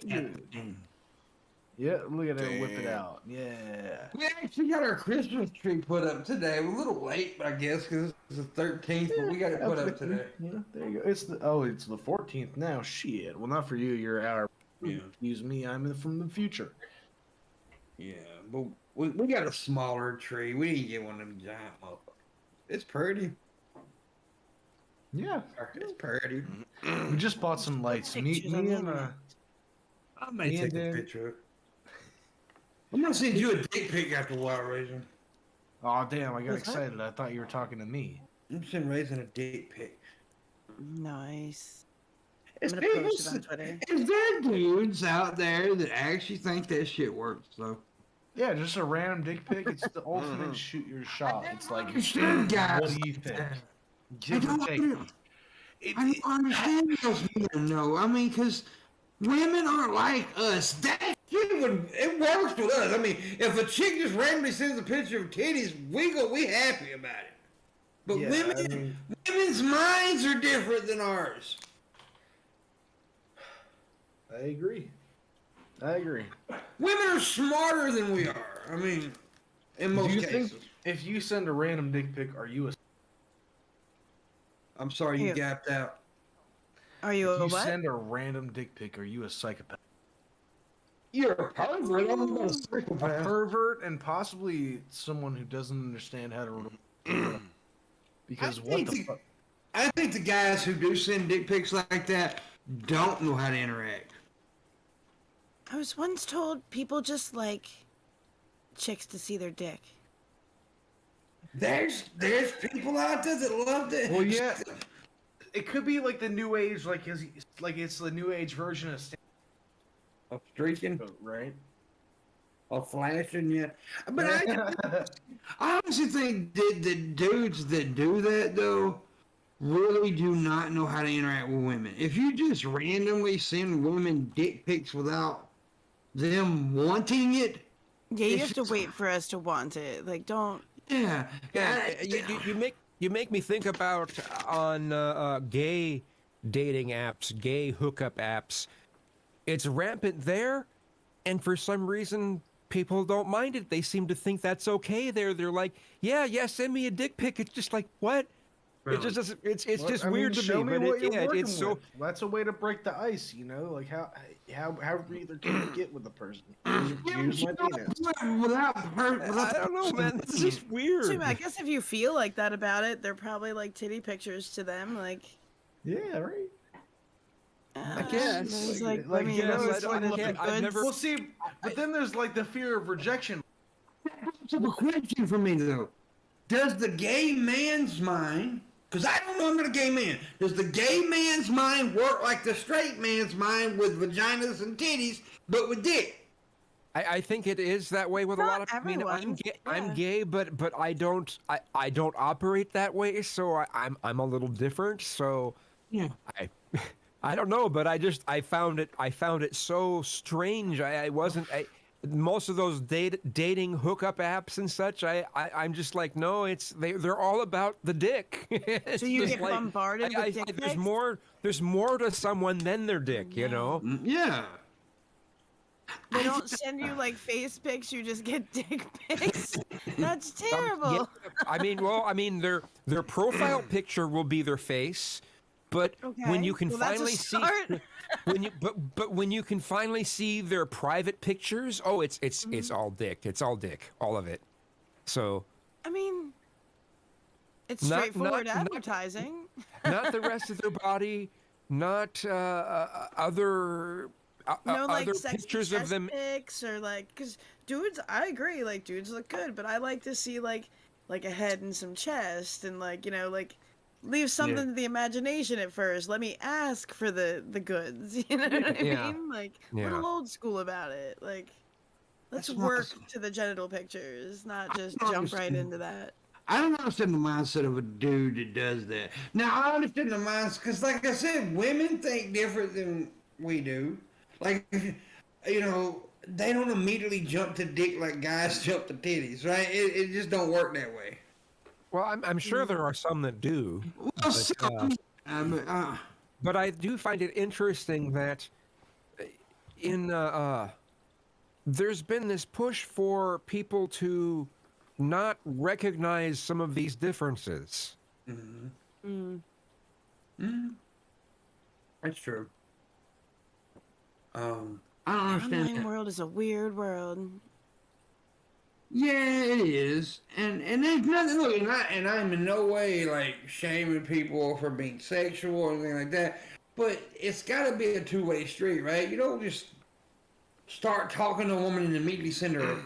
Yeah. Yeah, look at her whip it Damn. out. Yeah. We actually got our Christmas tree put up today. We're a little late, I guess, because it's the 13th, but we got it put up today. Yeah, there you go. It's the 14th now. Shit. Well, not for you. You're our. Yeah. Excuse me. I'm from the future. Yeah, but we got a smaller tree. We didn't get one of them giant motherfuckers. It's pretty. Yeah. It's pretty. We just bought some lights. Me Pictures on and the internet. I may Me take and a Dan- picture of it. I'm gonna send you a dick pic after a while, Raisin. Oh damn! I got What's that? excited. I thought you were talking to me. I'm sending Raisin a dick pic. Nice. It's I'm gonna post it on Twitter. Is there dudes out there that actually think that shit works though? Yeah, just a random dick pic. It's the ultimate shoot your shot. It's like, Understand, guys. what do you think? I Give or don't take. I don't understand those men, no. I mean, because women aren't like us. That shit it works with us. I mean, if a chick just randomly sends a picture of titties, we happy about it. But Yeah, women's minds are different than ours. I agree. Women are smarter than we are. I mean, in most Do you cases. think if you send a random dick pic, are you a? I'm sorry you Yeah. gapped out. Are you If a you what? send a random dick pic, are you a psychopath? You're a pervert. I'm not a A psychopath. pervert and possibly someone who doesn't understand how to. Because I what think the fuck? I think the guys who do send dick pics like that don't know how to interact. I was once told people just like chicks to see their dick. There's people out there that love that. Well, yeah. It could be like the new age, like it's the new age version of. of streaking, Right. of flashing. Yeah, but I Yeah. honestly think that the dudes that do that though really do not know how to interact with women. If you just randomly send women dick pics without them wanting it, Yeah, you it's have to just wait for us to want it. Like, don't. yeah. Yeah, I- you make me think about on gay dating apps, gay hookup apps. It's rampant there, and for some reason people don't mind it. They seem to think that's okay. They're like, yeah, send me a dick pic. It's just like what? It Really? just doesn't. It's Well, just I mean, weird to show me. me But what you're working it's so. with. That's a way to break the ice, you know. Like how either can you get with the person? Here's my penis. without hurt, I don't know, man. It's just weird. So, I guess if you feel like that about it, they're probably like titty pictures to them. Like, Yeah, right. I guess. it's Like, let me yes, know I it's don't- one I of the can't- I've goods. never- Well, see, but then there's like the fear of rejection. So the question for me though, does the gay man's mind, because I don't know I'm not a gay man, does the gay man's mind work like the straight man's mind with vaginas and titties, but with dick? I think it is that way with a Not lot of. I mean, I'm everyone, gay, yeah. I'm gay, but I don't operate that way. So I'm a little different. So Yeah. I don't know, but I found it so strange. I wasn't. Most of those dating hookup apps and such. I'm just like, no, they're all about the dick. It's So you just get bombarded with dick there's pics? there's more to someone than their dick. You know. Yeah. They don't send you like face pics. You just get dick pics. That's Yeah, terrible. I mean, their profile picture will be their face, but when Okay, you can well, that's a finally see start. when you can finally see their private pictures, oh, it's all dick. It's all dick, all of it. So I mean, it's Not- straightforward not- advertising. not the rest of their body, not other No, like other sexy pictures of chest them. pics or like, because dudes, I agree, like dudes look good, but I like to see like a head and some chest and like like leave something to the imagination at first. Let me ask for the goods. You know what I Yeah. mean? Like a Yeah. little old school about it. Like let's That's work awesome. to the genital pictures, not just don't jump right understand. into that. I don't understand the mindset of a dude that does that. Now I understand the mindset because, like I said, women think different than we do. Like, they don't immediately jump to dick like guys jump to titties, right? It just don't work that way. Well, I'm sure there are some that do. Well, But, some, But I do find it interesting that in there's been this push for people to not recognize some of these differences. that's true. I don't The understand. online world is a weird world. Yeah, it is, and there's nothing. Look, and I'm in no way like shaming people for being sexual or anything like that. But it's got to be a two-way street, right? You don't just start talking to a woman and immediately send her a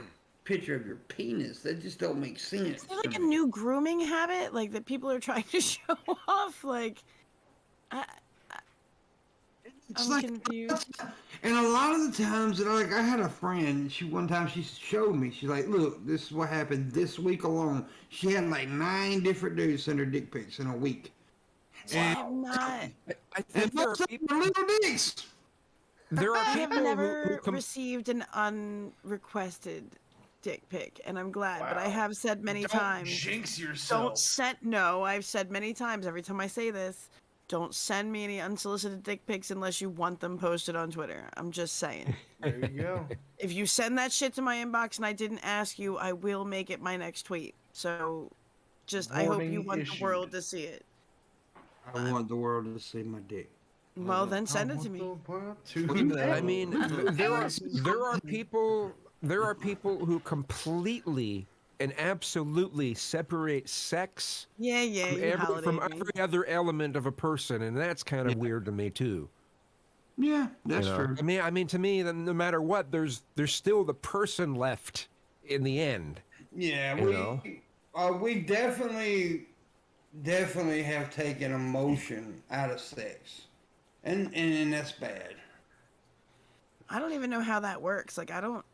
picture of your penis. That just don't make sense. Is there like to a me. new grooming habit, like that people are trying to show off? Like, It's I'm like, confused. and a lot of the times, like I had a friend. One time she showed me. She's like, "Look, this is what happened this week alone." She had like 9 different dudes send her dick pics in a week. I'm not. I And think there are most of them people. are little dicks. There are I have people never who received an unrequested dick pic, and I'm glad. But I Wow. have said many Don't times, jinx don't yourself. send. No, I've said many times. Every time I say this, don't send me any unsolicited dick pics unless you want them posted on Twitter. I'm just saying. There you go. If you send that shit to my inbox and I didn't ask you, I will make it my next tweet. So, I hope you Warning want issued. the world to see it. I want the world to see my dick. Well, then send it to me. I mean, there are people who completely and absolutely separate sex Yeah, you from validate me. every other element of a person, and that's kind of weird to me too. Yeah, that's You know? true. I mean, to me, then no matter what, there's still the person left in the end. Yeah, You know? we definitely have taken emotion out of sex, and that's bad. I don't even know how that works. Like, I don't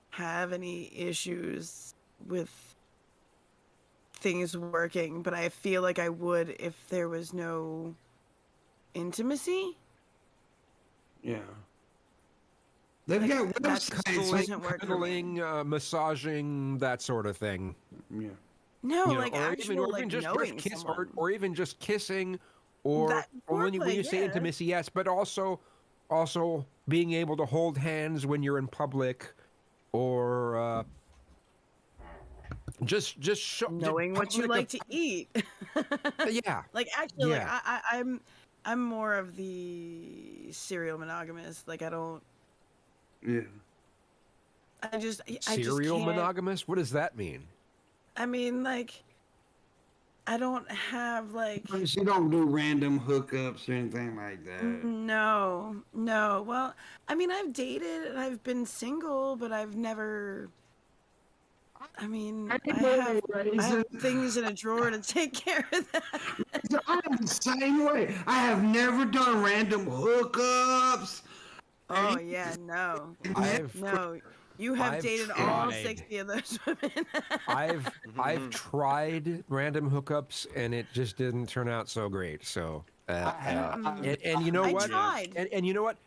have any issues with things working, but I feel like I would if there was no intimacy. Yeah. They've Like, got that's websites. just Like, doesn't work for me. Cuddling, massaging, that sort of thing. yeah. No, You know, like or actual, even like just knowing kiss, someone. or even just kissing, or That when foreplay, you say yeah. intimacy, yes, but also being able to hold hands when you're in public, or just show Knowing what you like to eat. yeah, Like actually, like yeah. I'm more of the serial monogamous. Like I don't. Yeah. I just Serial can't. monogamous. What does that mean? I mean, like, I don't have like. But you don't do random hookups or anything like that. No, no. Well, I mean, I've dated and I've been single, but I've never. I mean, I have things in a drawer to take care of that. I'm the same way. I have never done random hookups. Oh yeah, no, no. You have I've dated all tried. 60 of those women. I've tried random hookups and it just didn't turn out so great. So and you know I what? tried. And you know what?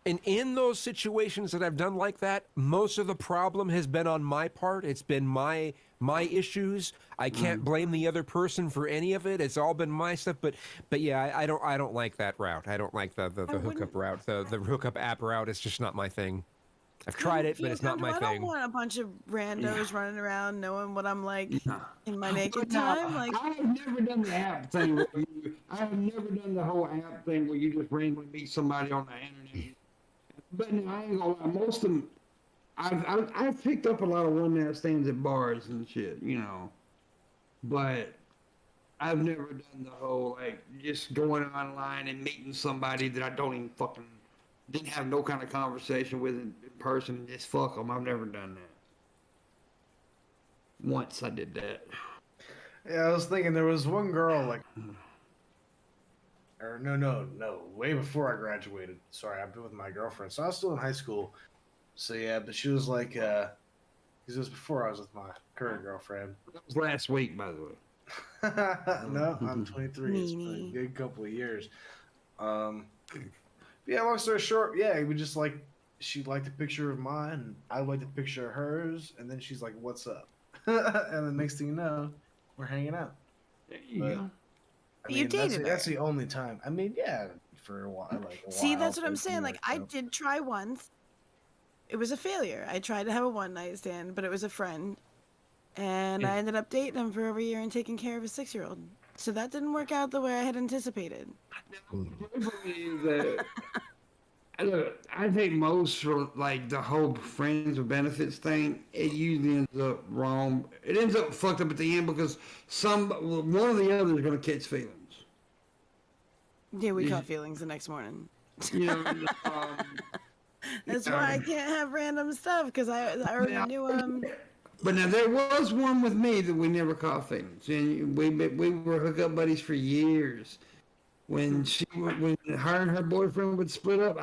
And in those situations that I've done like that, most of the problem has been on my part. It's been my issues. I can't blame the other person for any of it. It's all been my stuff. But yeah, I don't like that route. I don't like the hookup route. The hookup app route. It's just not my thing. I've tried it, but it's not my I thing. don't want a bunch of randos running around knowing what I'm like in my naked No, time. Like, I have never done the app thing. I have never done the whole app thing where you just randomly meet somebody on the internet. But no, I ain't gonna lie. Most of them, I've picked up a lot of one night stands at bars and shit, you know. But I've never done the whole like just going online and meeting somebody that I don't even fucking didn't have no kind of conversation with in person and just fuck them. I've never done that. Once I did that. Yeah, I was thinking there was one girl like, or no, way before I graduated. Sorry, I've been with my girlfriend, so I was still in high school. So yeah, but she was like, because it was before I was with my current girlfriend. That was last week, by the way. No, I'm 23. It's been a good couple of years. Yeah, long story short, yeah, we just like she liked a picture of mine, and I liked a picture of hers, and then she's like, "What's up?" And the next thing you know, we're hanging out. There you go. I You mean, dated her. that's the only time. I mean, yeah, for a while, like a see, while, that's what I'm so, saying. Like, I did try once. It was a failure. I tried to have a one night stand, but it was a friend. And I ended up dating him for over a year and taking care of a 6-year-old. So that didn't work out the way I had anticipated. I think most for like the whole friends with benefits thing, it usually ends up wrong. It ends up fucked up at the end because one or the other is going to catch feelings. Yeah, we caught feelings the next morning. You know, That's why I can't have random stuff, because I already knew him. But now there was one with me that we never caught feelings, and we were hookup buddies for years. When her and her boyfriend would split up,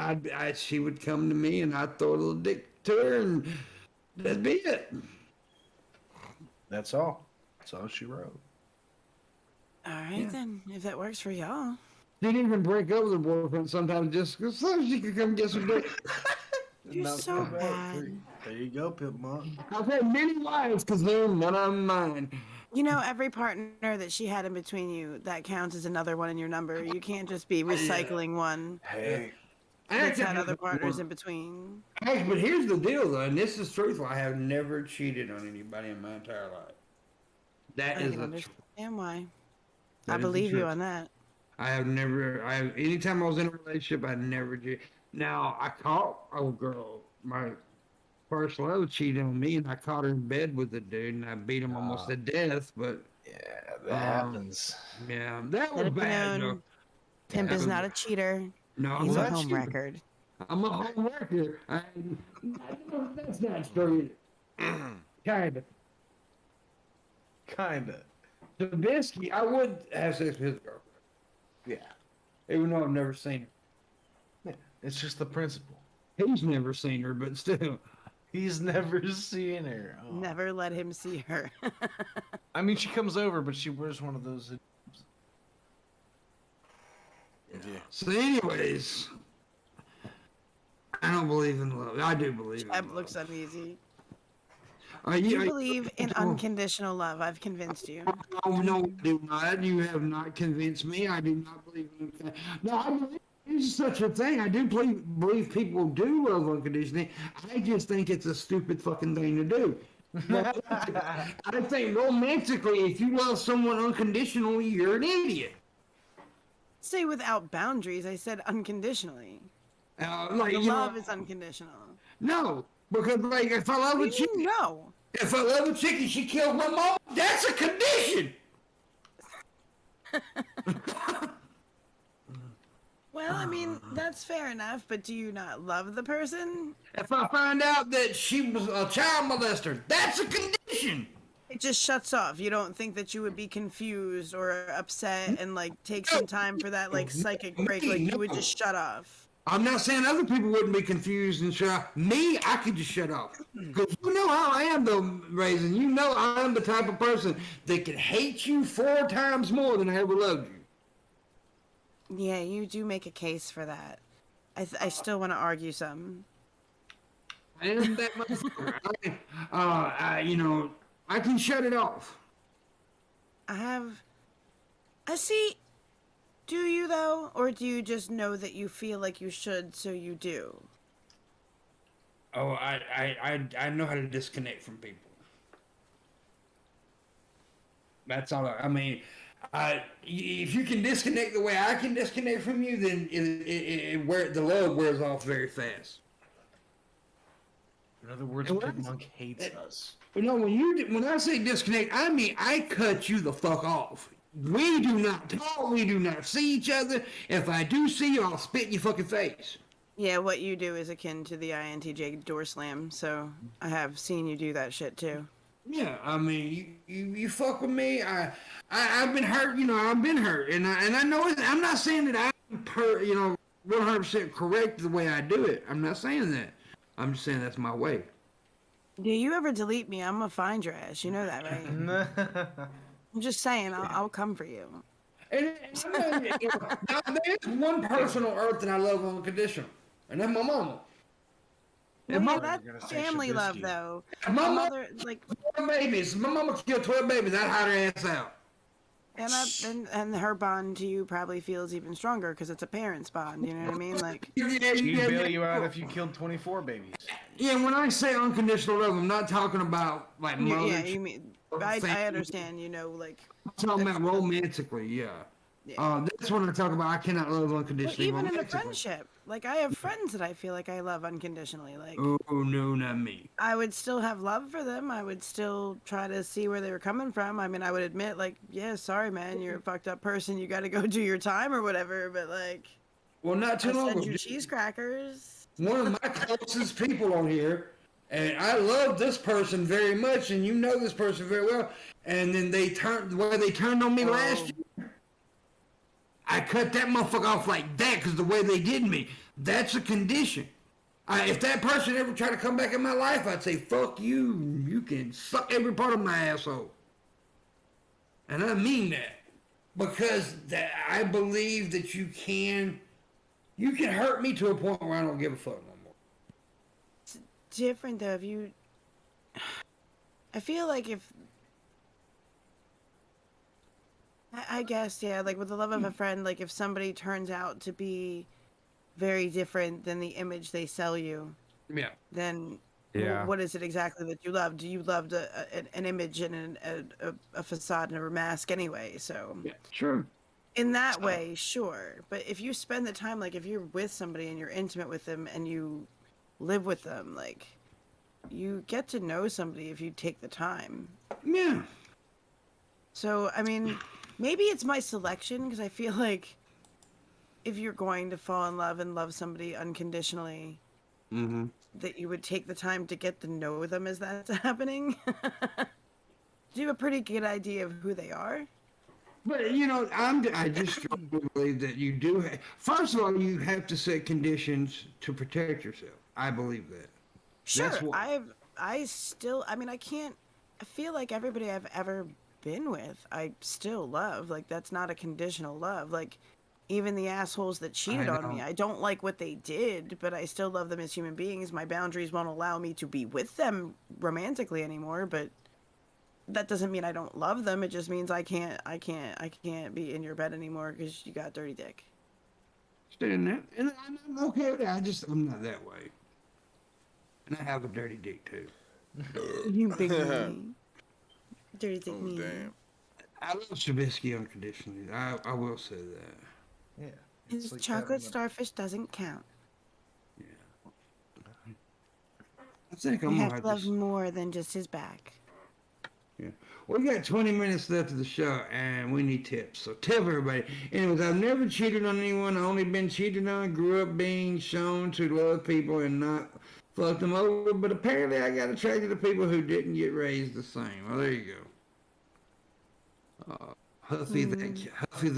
she would come to me and I'd throw a little dick to her, and that'd be it. That's all. That's all she wrote. All right, then, if that works for y'all. She'd even break up with her boyfriend sometimes just so she could come get some dick. You're so bad. There you go, PIMPMUNK. I've had many wives because they're none of mine. You know, every partner that she had in between you, that counts as another one in your number. You can't just be recycling one Hey, that's had other partners in between. Hey, but here's the deal, though, and this is truthful. I have never cheated on anybody in my entire life. That I is can a understand why. That I is the believe you truth. on that. Anytime I was in a relationship, I never did. Now, I caught a girl, my first love, cheated on me, and I caught her in bed with a dude, and I beat him almost to death, but yeah, that happens. yeah, that Let was it be bad, known, though. Pimp is not a cheater. No, He's I'm a not home cheating. record. I'm a home wrecker. That's not true. Kinda. Trubisky, I would have sex with his girlfriend. Yeah. Even though I've never seen her. It's just the principle. He's never seen her, but still. He's never seen her. Oh. Never let him see her. I mean, she comes over, but she wears one of those. Yeah. So, anyways, I don't believe in love. I do believe in Cheb love. looks uneasy. Are You you believe in unconditional love. I've convinced you. Oh, no, I do not. You have not convinced me. I do not believe in that. No, I believe there's such a thing. I do believe people do love unconditionally. I just think it's a stupid fucking thing to do. I think romantically, if you love someone unconditionally, you're an idiot. Say without boundaries. I said unconditionally. Like, The you love know, is unconditional. no, because like if I love What a do you chick, mean no? if I love a chick and she kills my mom, that's a condition. Well, I mean, that's fair enough, but do you not love the person? If I find out that she was a child molester, that's a condition. It just shuts off. You don't think that you would be confused or upset and like take some time for that like psychic break, like you would just shut off. I'm not saying other people wouldn't be confused and shut off. Me, I could just shut off. Because you know how I am, though, Raisin. You know I'm the type of person that can hate you 4 times more than I ever loved you. Yeah, you do make a case for that. I still want to argue some. I am that motherfucker. I can shut it off. I see. Do you though, or do you just know that you feel like you should, so you do? Oh, I know how to disconnect from people. That's all. I mean, if you can disconnect the way I can disconnect from you, then the love wears off very fast. In other words, And what- PIMPMUNK hates us. You know, when I say disconnect, I mean I cut you the fuck off. We do not talk. We do not see each other. If I do see you, I'll spit in your fucking face. Yeah, what you do is akin to the INTJ door slam, so I have seen you do that shit too. Yeah, I mean, you fuck with me. I've been hurt. You know, I've been hurt, and I know it. I'm not saying that I'm 100% correct the way I do it. I'm not saying that. I'm just saying that's my way. Do you ever delete me? I'm gonna find your ass. You know that, right? I'm just saying, I'll come for you. And now, there's one person on earth that I love unconditional, and that's my mama. Well, And yeah, my, that's You're gonna say family love, Shabisky. though. my My mama, mother, like, 12 babies. My mama killed 12 babies. I'd hide her ass out. and her bond to you probably feels even stronger because it's a parent's bond. You know what I mean? Like, She'd bail you out if you killed 24 babies. Yeah, when I say unconditional love, I'm not talking about like mother. yeah, you mean I understand. You know, like, I'm talking about romantically, yeah. Yeah. That's what I talk about. I cannot love but unconditionally. even in a romantically. friendship, like, I have friends that I feel like I love unconditionally. Like, Oh no, not me. I would still have love for them. I would still try to see where they were coming from. I mean, I would admit, like, yeah, sorry, man, you're a fucked up person. You got to go do your time or whatever. But like, Well, not too I'll long send ago. you cheese crackers. One of my closest people on here, and I love this person very much, and you know this person very well. And then they turned on me last year. I cut that motherfucker off like that because the way they did me. That's a condition. If that person ever tried to come back in my life, I'd say, fuck you. You can suck every part of my asshole. And I mean that. Because I believe that you can hurt me to a point where I don't give a fuck no more. It's different though. If you, I feel like if, I guess, yeah, like with the love of a friend, like if somebody turns out to be very different than the image they sell you, Yeah. then Yeah. what is it exactly that you love? Do you love an image and a facade and a mask anyway? So Yeah. Sure. in that way, sure. But if you spend the time, like if you're with somebody and you're intimate with them and you live with them, like you get to know somebody if you take the time. Yeah. So, I mean, maybe it's my selection because I feel like if you're going to fall in love and love somebody unconditionally, Mm-hmm. that you would take the time to get to know them as that's happening. Do you have a pretty good idea of who they are? But I just strongly believe that you do. First of all, you have to set conditions to protect yourself. I believe that. That's Sure, what. I mean, I can't. I feel like everybody I've ever been with, I still love. Like, that's not a conditional love. Like, even the assholes that I cheated on me, know. I don't like what they did, but I still love them as human beings. My boundaries won't allow me to be with them romantically anymore, but that doesn't mean I don't love them. It just means I can't be in your bed anymore because you got dirty dick. Understand that, and I'm okay with that. I'm not that way, and I have a dirty dick too. You big meanie. Dirty dick Oh meanie. damn. I love Trubisky unconditionally. I will say that. Yeah. His It's like chocolate having starfish doesn't count. Yeah. I think You I'm gonna have have to love to. more than just his back. Yeah. We got 20 minutes left of the show, and we need tips. So tip everybody. Anyways, I've never cheated on anyone. I've only been cheated on. Grew up being shown to love people and not fuck them over. But apparently, I got attracted to people who didn't get raised the same. Well, there you go. Huffy the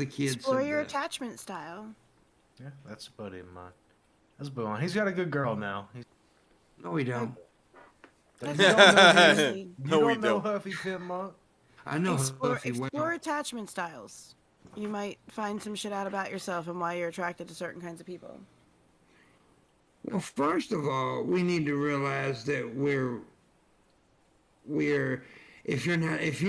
kid Explore said your that. attachment style. Yeah, that's a buddy of mine. That's a buddy of mine. He's got a good girl now. No, we don't. You That's don't know seriously. You No, we don't know don't. Huffy Pimp Monk? I know Explore Huffy well. attachment styles. You might find some shit out about yourself and why you're attracted to certain kinds of people. Well, first of all, we need to realize that if you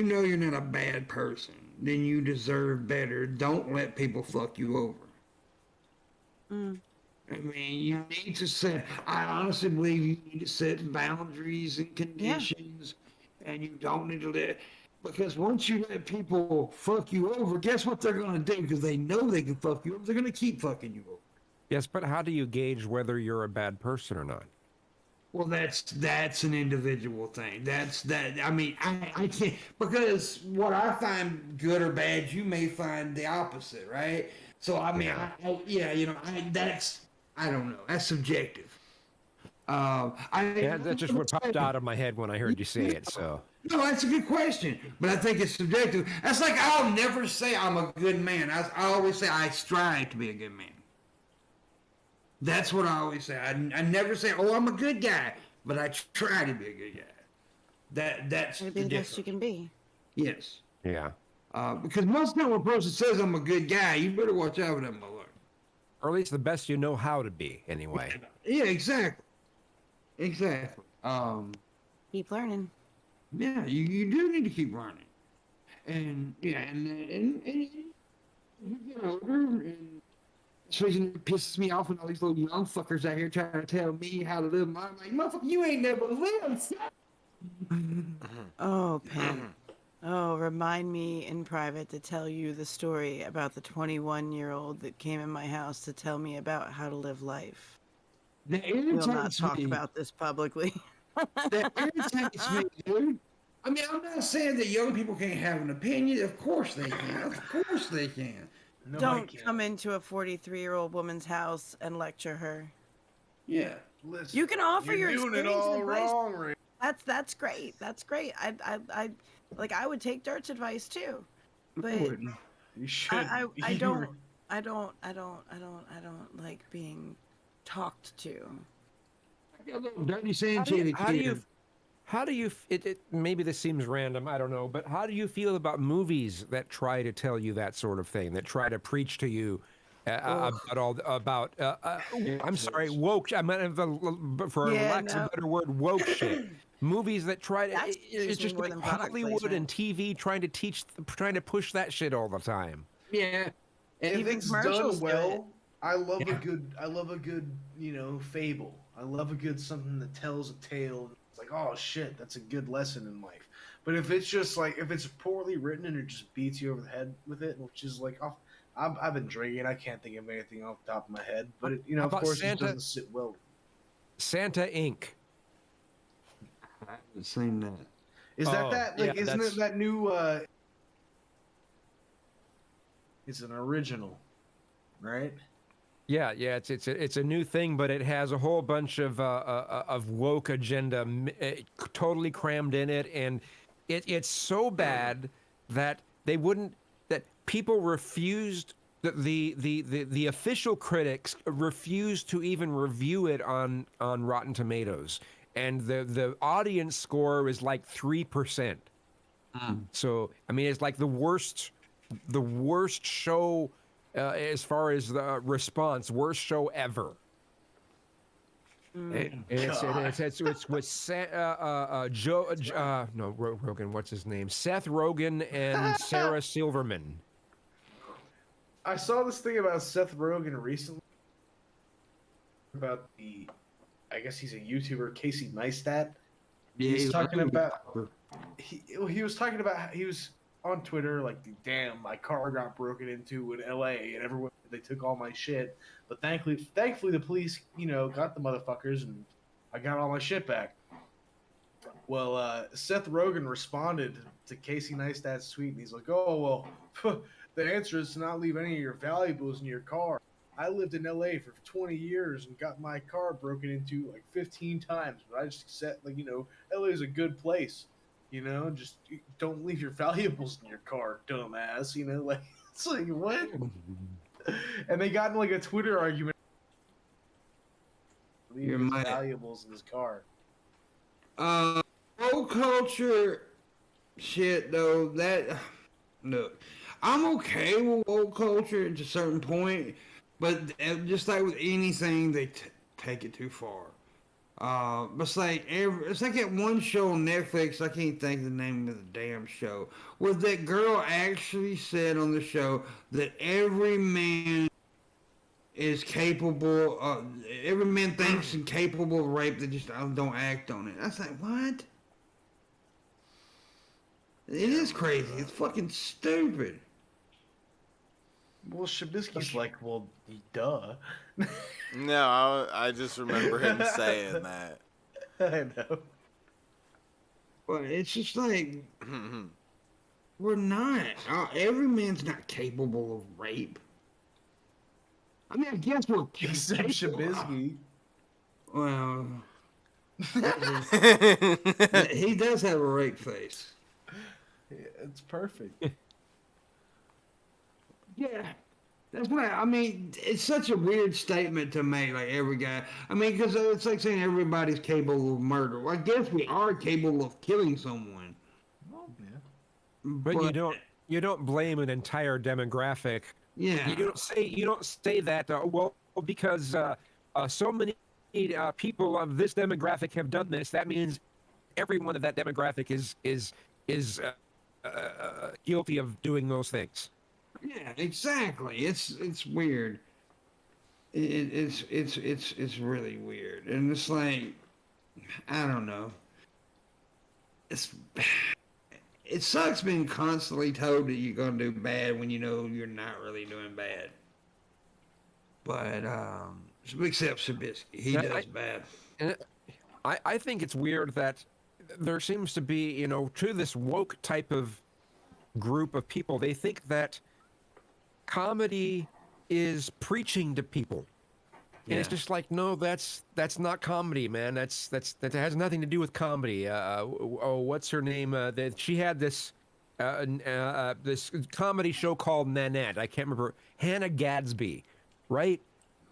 know you're not a bad person, then you deserve better. Don't let people fuck you over. I mean, you need to set. I honestly believe you need to set boundaries and conditions, and you don't need to let. Because once you let people fuck you over, guess what they're gonna do? Because they know they can fuck you over, they're gonna keep fucking you over. Yes, but how do you gauge whether you're a bad person or not? Well, that's an individual thing. I mean, I can't because what I find good or bad, you may find the opposite, right? So I mean, I don't know. That's subjective. Yeah, that's just what popped out of my head when I heard you say it. So No, that's a good question, but I think it's subjective. That's like I'll never say I'm a good man. I always say I strive to be a good man. That's what I always say. I never say, "Oh, I'm a good guy," but I try to be a good guy. That's Try to the be the best you difference. can be. Yes, yeah, because most time when a person says I'm a good guy, you better watch out for that motherfucker. or at least the best you know how to be, anyway. Yeah, exactly. Keep learning. Yeah, you do need to keep learning, and yeah, and you get older, and this reason it pisses me off when all these little young fuckers out here trying to tell me how to live my life. Like, motherfucker, you ain't never lived. Oh, Pam. Oh, remind me in private to tell you the story about the 21-year-old that came in my house to tell me about how to live life. That We'll not irritates talk me. about this publicly. That irritates me, dude. I mean, I'm not saying that young people can't have an opinion. Of course they can. Of course they can. No, I Don't can't. come into a 43-year-old woman's house and lecture her. Yeah. Listen, You can offer you're your doing it experience and all advice. wrong, Ray. That's great. That's great. I would take Dirt's advice too. But I wouldn't. You should. I You- don't like being talked to. I got a little dirty Sanchez How do you? Maybe this seems random. I don't know, but how do you feel about movies that try to tell you that sort of thing? That try to preach to you about I'm sorry, woke. I meant for Yeah, lack of no. a better word, woke shit. Movies that try to. That's It's me just more like than product Hollywood placement. and TV trying to push that shit all the time. Yeah. if Even it's commercials done do it. well, I love Yeah. I love a good, fable. I love a good something that tells a tale. It's like, oh shit, that's a good lesson in life. But if it's just like, if it's poorly written and it just beats you over the head with it, which is like, I've been drinking. I can't think of anything off the top of my head. But it, How of about course, Santa? it doesn't sit well. Santa Inc. I haven't seen that. Is Oh, that like? yeah, Isn't that's- it that new? It's an original, right? Yeah, it's a new thing, but it has a whole bunch of woke agenda totally crammed in it, and it's so bad that they wouldn't that people refused. The official critics refused to even review it on Rotten Tomatoes, and the audience score is like 3%. So I mean, it's like the worst show as far as the response, worst show ever. It's with Rogan. What's his name? Seth Rogen and Sarah Silverman. I saw this thing about Seth Rogen recently about I guess he's a YouTuber, Casey Neistat. Yeah, He's talking about he was talking about how he was on Twitter like, damn, my car got broken into in LA and everyone they took all my shit, but thankfully the police got the motherfuckers and I got all my shit back. Well, Seth Rogen responded to Casey Neistat's tweet and he's like, oh well, the answer is to not leave any of your valuables in your car. I lived in LA for 20 years and got my car broken into like 15 times, but I just accept LA is a good place. Just don't leave your valuables in your car, dumbass. Like it's like what? And they got in like a Twitter argument. Leave his valuables in his car. Woke culture shit though. Look, I'm okay with woke culture to a certain point, but just like with anything, they take it too far. But it's like that one show on Netflix. I can't think of the name of the damn show. Where that girl actually said on the show that every man is capable. Every man thinks and capable of rape. They just don't act on it. I was like, what? It is crazy. It's fucking stupid. Well, Shabisky's like, well, duh. No, I just remember him saying that. I know. But it's just like, we're not. Every man's not capable of rape. I mean, I guess we're Except Shabisky. Well, he does have a rape face. Yeah, it's perfect. Yeah. That's why, I mean, it's such a weird statement to make, like every guy. I mean, because it's like saying everybody's capable of murder. Well, I guess we are capable of killing someone. Well, yeah. But you don't blame an entire demographic. Yeah. You don't say that. Because so many people of this demographic have done this. That means everyone of that demographic is guilty of doing those things. Yeah, exactly. It's weird. It's really weird, and it's like, I don't know. It sucks being constantly told that you're gonna do bad when you know you're not really doing bad. But except Sabisky, he does bad. And I think it's weird that there seems to be, to this woke type of group of people, they think that comedy is preaching to people. And it's just like, no, that's not comedy, man. That has nothing to do with comedy. What's her name? That she had this this comedy show called Nanette. I can't remember. Hannah Gadsby, right?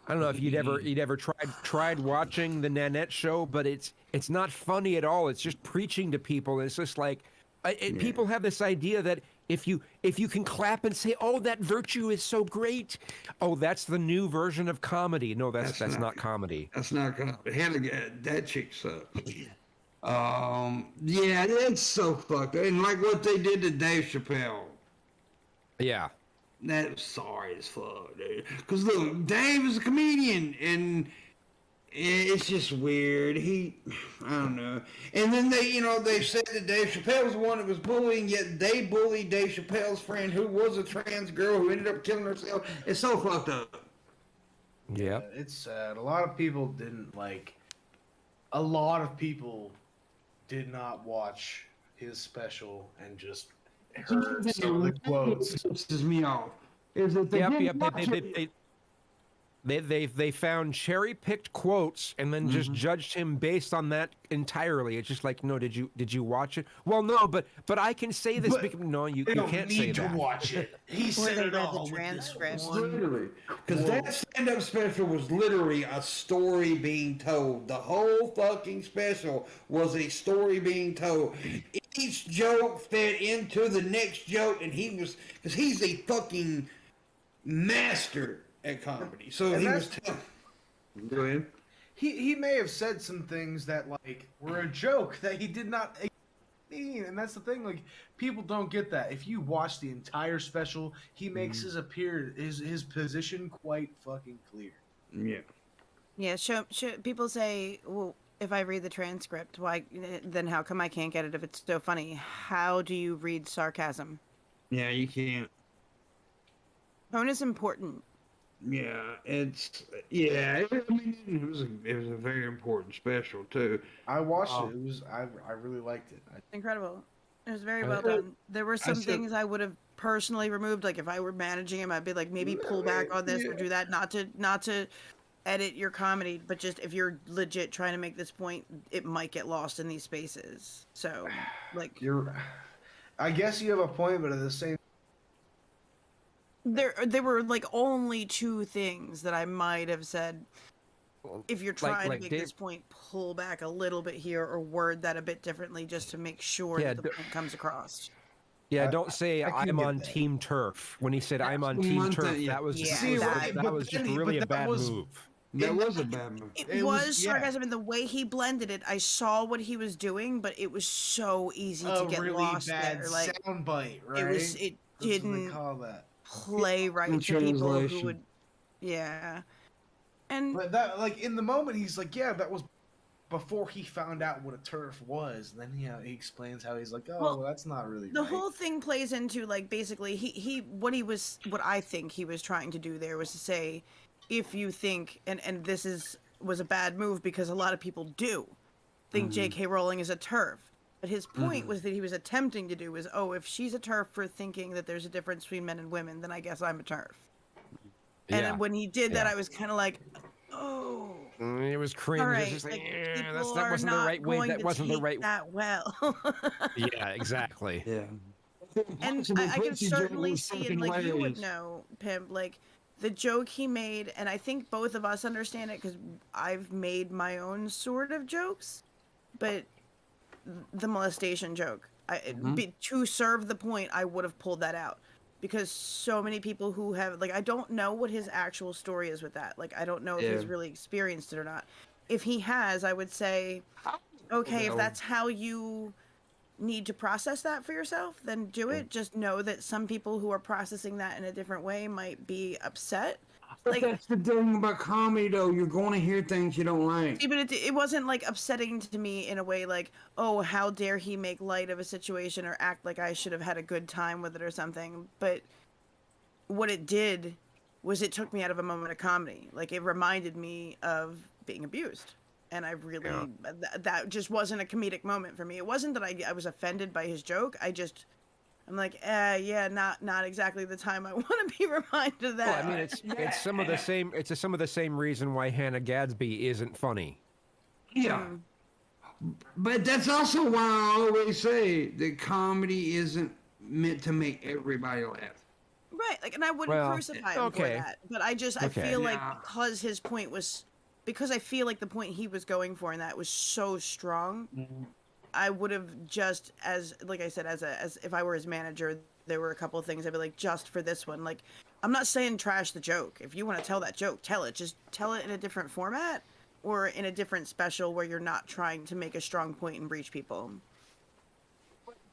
I don't know if you'd ever tried watching the Nanette show, but it's not funny at all. It's just preaching to people. It's just like people have this idea that if you can clap and say, "Oh, that virtue is so great," oh, that's the new version of comedy. No, that's not comedy. That's not comedy. Hannah, that chick sucks. Yeah, it's so fucked up. And like what they did to Dave Chappelle. Yeah. That was sorry as fuck, dude. Because look, Dave is a comedian, and it's just weird. I don't know. And then they said that Dave Chappelle was the one that was bullying, yet they bullied Dave Chappelle's friend, who was a trans girl who ended up killing herself. It's so fucked up. Yeah. It's sad. A lot of people didn't like. A lot of people did not watch his special and just heard some of the quotes. Pisses me off. Is that they didn't watch it. They found cherry picked quotes and then just Mhm. judged him based on that entirely. It's just like, no, did you watch it? Well, no, but I can say this. But No, you They don't can't need say to that. watch it. He Or said they it read the all with this transcript. one. Literally, because quote. that stand-up special was literally a story being told. The whole fucking special was a story being told. Each joke fed into the next joke, and because he's a fucking master at comedy. So And he was that's- telling. Go ahead. He may have said some things that like were a joke that he did not mean, and that's the thing. Like people don't get that. If you watch the entire special, he makes his position quite fucking clear. Yeah. Yeah, people say, well, if I read the transcript, why then how come I can't get it if it's so funny? How do you read sarcasm? Yeah, you can't. Tone is important. Yeah, I mean, it was a very important special too. I watched it. It was I really liked it. Incredible. It was very I- well done. There were some said- things I would have personally removed. Like if I were managing him, I'd be like, maybe pull back on this or do that. Not to edit your comedy, but just if you're legit trying to make this point, it might get lost in these spaces. So, like, I guess you have a point, but at the same there were like only two things that I might have said. Well, If you're like- trying like to make Dave- this point, pull back a little bit here or word that a bit differently just to make sure Yeah, that the point comes across. Yeah, don't say I can I'm get on that. Team Turf. When he said I'm on That's Team one Turf, thing, yeah. that was Yeah, that, that- that but was just then- really a but that bad was- move. That was a bad move. It, It was, was- yeah. sarcasm in the way he blended it. I saw what he was doing, but it was so easy to a get really lost bad there. Like soundbite, right? it That's what they didn't call that. play right No to people who translation. would, yeah. And But that, like, in the moment, he's like, yeah, that was before he found out what a turf was. And then he explains how he's like, oh, Well, well, that's not really the right. whole thing plays into like basically what I think he was trying to do there was to say, if you think and this was a bad move because a lot of people do think J.K. Rowling is a turf. But his point was that he was attempting to do was, oh, if she's a turf for thinking that there's a difference between men and women, then I guess I'm a turf. And Yeah, then when he did that, yeah. I was kind of like, oh, It was cringe. all It was right, just like, like, that people wasn't are the not right way. going That to wasn't the take right. that well. Yeah, exactly. Yeah. And I can certainly see, and like you would know, Pimp, like the joke he made, and I think both of us understand it because I've made my own sort of jokes, but the molestation joke, to serve the point, I would have pulled that out because so many people who have, like, I don't know what his actual story is with that. Like, I don't know if he's Yeah. really experienced it or not. If he has, I would say, okay, if that's how you need to process that for yourself, then do it. Just know that some people who are processing that in a different way might be upset. But Like, that's the thing about comedy, though. You're going to hear things you don't like. see, but it wasn't like upsetting to me in a way like, oh, how dare he make light of a situation or act like I should have had a good time with it or something. But what it did was it took me out of a moment of comedy. Like, it reminded me of being abused. And I really, that just wasn't a comedic moment for me. It wasn't that I was offended by his joke. I'm like, yeah, not exactly the time I want to be reminded of that. Well, I mean, it's some of the same. It's some of the same reason why Hannah Gadsby isn't funny. Yeah. But that's also why I always say that comedy isn't meant to make everybody laugh. Right, like, and I wouldn't Well, crucify him for okay. that. But I Okay. feel like Yeah. because I feel like the point he was going for in that was so strong, I would have just, as like I said, as if I were his manager, there were a couple of things I'd be like, just for this one, like, I'm not saying trash the joke. If you want to tell that joke, tell it. Just tell it in a different format or in a different special where you're not trying to make a strong point and reach people.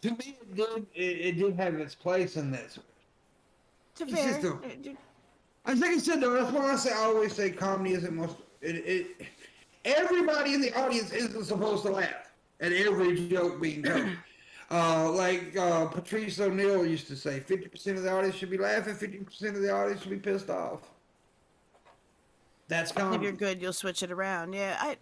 To me, it did have its place in this. To It's fair, just like I said, though, that's why I always say comedy isn't most. Everybody in the audience isn't supposed to laugh at every joke being told. Patrice O'Neill used to say, 50% of the audience should be laughing, 50% of the audience should be pissed off. That's if you're comedy. good, you'll switch it around. Yeah,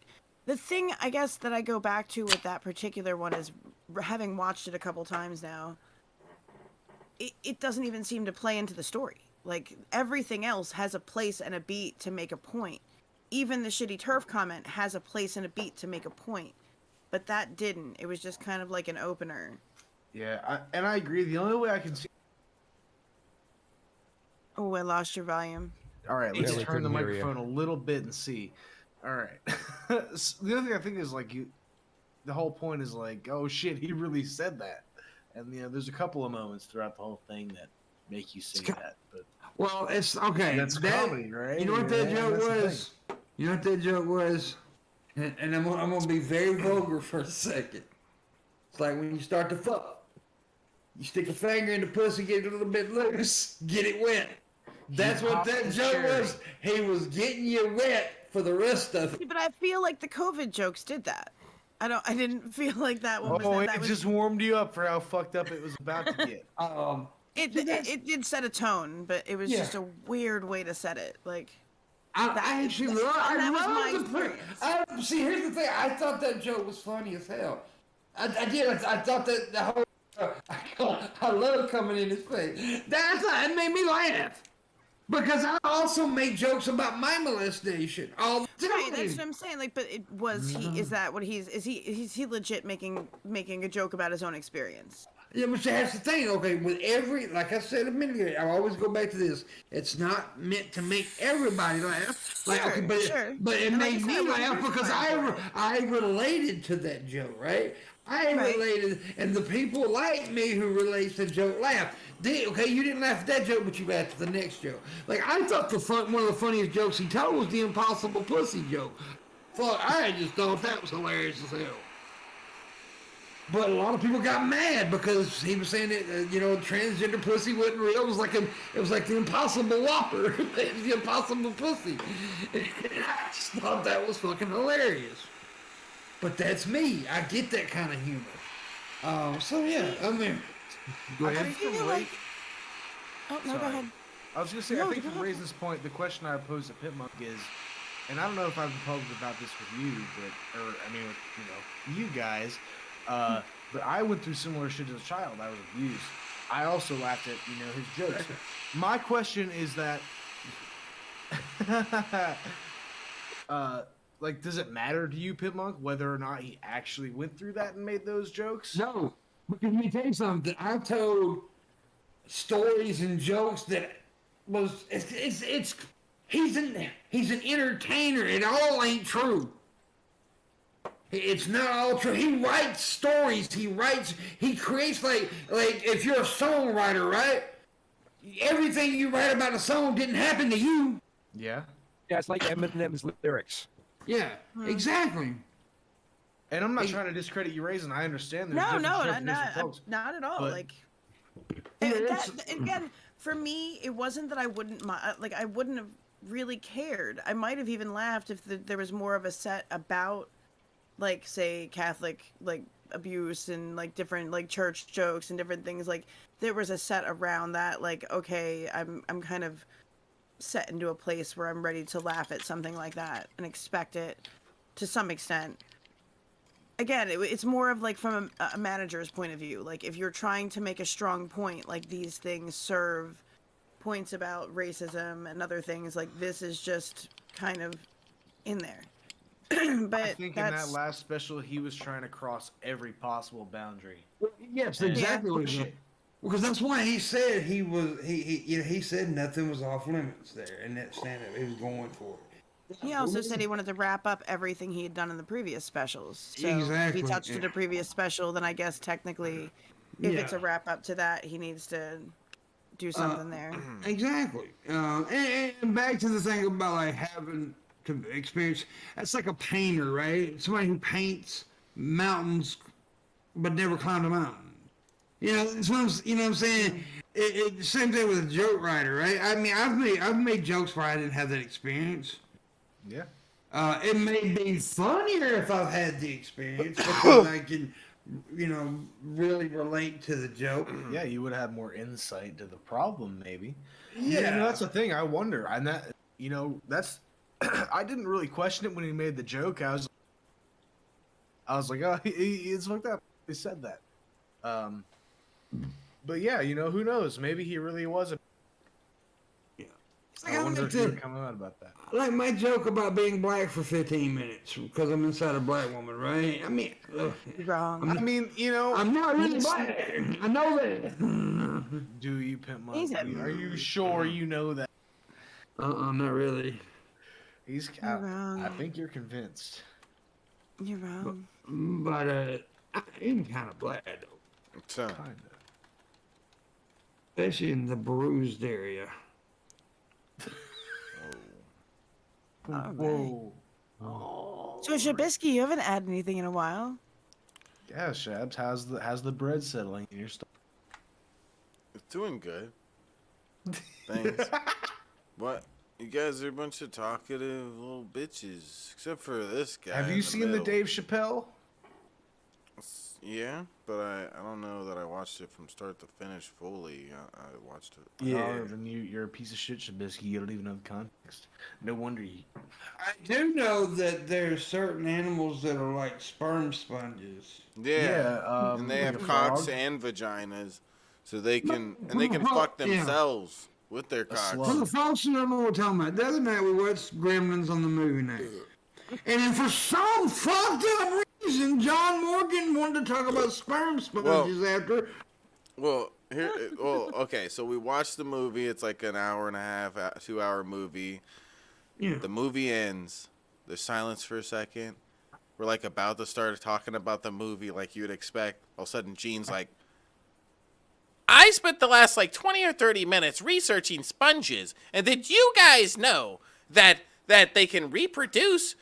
the thing I guess that I go back to with that particular one is having watched it a couple times now. It doesn't even seem to play into the story. Like, everything else has a place and a beat to make a point. Even the shitty turf comment has a place and a beat to make a point. But that didn't. It was just kind of like an opener. Yeah, I agree. The only way I can see. Oh, I lost your volume. All right, let's Barely turn the couldn't hear you. microphone a little bit and see. All right. The other thing I think is like the whole point is like, oh shit, he really said that, and there's a couple of moments throughout the whole thing that make you say that. But Well, it's okay. that's comedy, right? You know what that Yeah, joke that's the was? You know what that joke was? And I'm gonna be very vulgar for a second. It's like when you start to fuck, you stick a finger in the pussy, get it a little bit loose, get it wet. That's what popped that the joke cherry. was. He was getting you wet for the rest of it. But I feel like the COVID jokes did that. I didn't feel like that one was Oh, that. it That was just warmed you up for how fucked up it was about to get. it did set a tone, but it was Yeah. just a weird way to set it. Like, I actually love. that was my I love the. experience. See, here's the thing. I thought that joke was funny as hell. I did. I thought that the whole. I love coming in his face. It made me laugh. Because I also make jokes about my molestation all the time. right, that's what I'm saying. Like, but it was he? Is that what he's? Is he legit making a joke about his own experience? Yeah, but that's the thing. Okay, with like I said a minute ago, I always go back to this. It's not meant to make everybody laugh. Like, Sure, okay, but sure. but it And like made you me said, laugh we're because I related to that joke, right? I Right. related, and the people like me who relates to the joke laugh. Okay, you didn't laugh at that joke, but you laughed at the next joke. Like I thought one of the funniest jokes he told was the impossible pussy joke. I just thought that was hilarious as hell. But a lot of people got mad because he was saying that transgender pussy wasn't real. It was like the impossible whopper, the impossible pussy. And I just thought that was fucking hilarious. But that's me. I get that kind of humor. So yeah, I mean, go I ahead. think feel from like- Oh no, go Sorry. ahead. I was gonna say, No, I think go from ahead. Raisin's point, the question I posed to PIMPMUNK is, and I don't know if I've been public about this with you, with you guys, but I went through similar shit as a child. I was abused. I also laughed at his jokes. My question is that, like, does it matter to you, PIMPMUNK, whether or not he actually went through that and made those jokes? No, because let me tell you something. I've told stories and jokes that he's an entertainer. It all ain't true. It's not all true. He writes stories. He creates like if you're a songwriter, right? Everything you write about a song didn't happen to you. Yeah. Yeah, it's like Eminem's lyrics. Yeah, exactly. And I'm not trying to discredit you, Raisin. I understand. There's No, different no, stuff not, for different not, folks. not at all. But- Like, it's- again, for me, it wasn't that I wouldn't like I wouldn't have really cared. I might have even laughed if there was more of a set about, like, say, Catholic like abuse and like different like church jokes and different things. Like, there was a set around that. Like, okay, I'm kind of set into a place where I'm ready to laugh at something like that and expect it to some extent. Again, it's more of like from a manager's point of view. Like, if you're trying to make a strong point, like these things serve points about racism and other things, like this is just kind of in there. But I think in that last special, he was trying to cross every possible boundary. Yes, And exactly. What push he it. Because that's why he said he said nothing was off limits there in that stand-up. He was going for it. He also said he wanted to wrap up everything he had done in the previous specials. So Exactly, if he touched yeah. at a previous special, then I guess technically, if it's a wrap up to that, he needs to do something there. Exactly. And back to the thing about like having to experience. That's like a painter, right? Somebody who paints mountains but never climbed a mountain. You know, that's what I'm saying. Same thing with a joke writer, right? I mean, I've made jokes where I didn't have that experience. Yeah. It may be funnier if I've had the experience because I can, really relate to the joke. Yeah, you would have more insight to the problem, maybe. Yeah. That's the thing. I wonder, and that's. I didn't really question it when he made the joke. I was like, oh, it's fucked up. He said that. But yeah, who knows? Maybe he really wasn't. It's like I I wonder like if you were to, coming out about that. like my joke about being black for 15 minutes because I'm inside a black woman, right? I mean, You're wrong. I mean, you know, I'm not really listen- black. I know that. Do you, Pimp Monk? He's a- Are you sure you know that? Not really. He's. You're wrong. I think you're convinced. You're wrong. But I am kind of black though, So, Kinda. especially in the bruised area. All right. Whoa. Oh. So Shabisky, you haven't added anything in a while. Yeah, Shabs, how's the bread settling in your stomach? it's doing good. Thanks. What? You guys are a bunch of talkative little bitches, except for this guy. Have in you the seen the middle. Dave Chappelle? Yeah, but I don't know that I watched it from start to finish fully. I watched it. Oh, then you're a piece of shit, Shabisky. You don't even know the context. No wonder you. I do know that there's certain animals that are like sperm sponges. Yeah, and they like have a cocks frog? and vaginas, so they can Well, fuck yeah. themselves with their cocks. slug. For the folks who don't know what we're talking about, the other night we watched Gremlins on the movie night. And then for some fucked up reason, John Morgan wanted to talk about sperm sponges after. Well, okay. So we watched the movie. It's like an hour and a half, 2 hour movie. Yeah. The movie ends. There's silence for a second. We're like about to start talking about the movie, like you would expect. All of a sudden, Gene's like, "I spent the last like 20 or 30 minutes researching sponges, and did you guys know that they can reproduce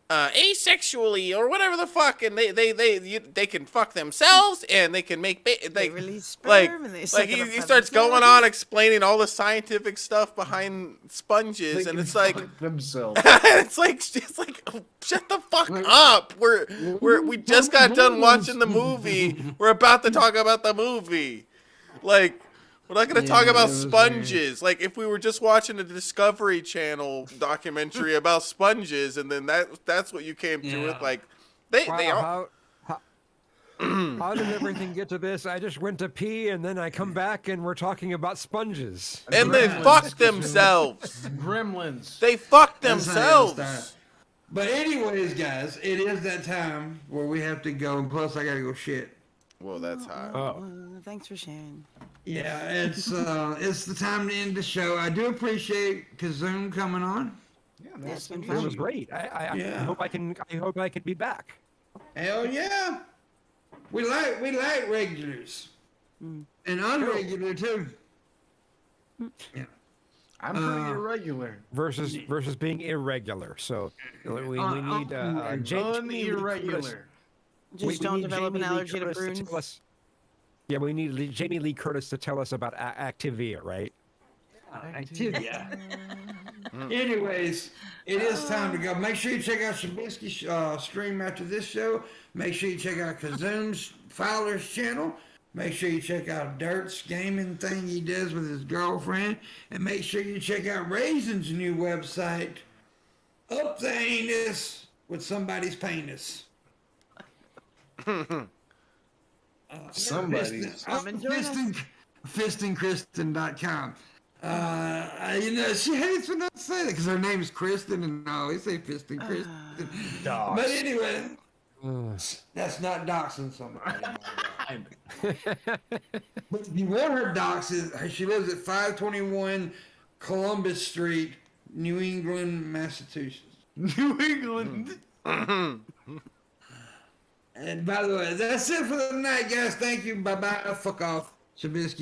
asexually or whatever the fuck, and they can fuck themselves and they can make They release sperm like and they like suck it he up by starts going themselves. on explaining all the scientific stuff behind sponges, and it's like themselves. it's like oh, shut the fuck up. We just got done watching the movie. We're about to talk about the movie. Like, we're not gonna talk Yeah, about it was sponges. Like, if we were just watching a Discovery Channel documentary about sponges, and then that's what you came to Yeah. with, like they Wow, are. how did everything get to this? I just went to pee and then I come back and we're talking about sponges. And they Gremlins. fuck themselves. Gremlins. They fuck That's how it started. themselves. But anyways, guys, it is that time where we have to go, and plus I gotta go shit. Well, that's hot. Oh. Thanks for sharing. Yeah, it's the time to end the show. I do appreciate Kazoom coming on. Yeah, It's been It fun. was great. I Yeah. hope I can be back. Hell yeah. We like regulars. And unregular too. Yeah. I'm pretty irregular. Versus being irregular. So we need Jamie Unirregular. Just we don't need develop an Jamie Lee allergy to Curtis prunes. tell us- yeah, we need Jamie Lee Curtis to tell us about Activia, right? Activia. Anyways, it is time to go. Make sure you check out Shabisky's stream after this show. Make sure you check out Kazoom's Fowler's channel. Make sure you check out Dirt's gaming thing he does with his girlfriend. And make sure you check out Raisin's new website, Up the Anus with Somebody's Penis. Somebody's. Come and join us. Fistingkristen.com. She hates when I say that because her name is Kristen, and I always say Fisting Kristen. Dogs. But anyway, that's not doxing somebody. But if you want her doxes, she lives at 521 Columbus Street, New England, Massachusetts. New England. And by the way, that's it for the night, guys. Thank you. Bye bye. Fuck off. Shabisky.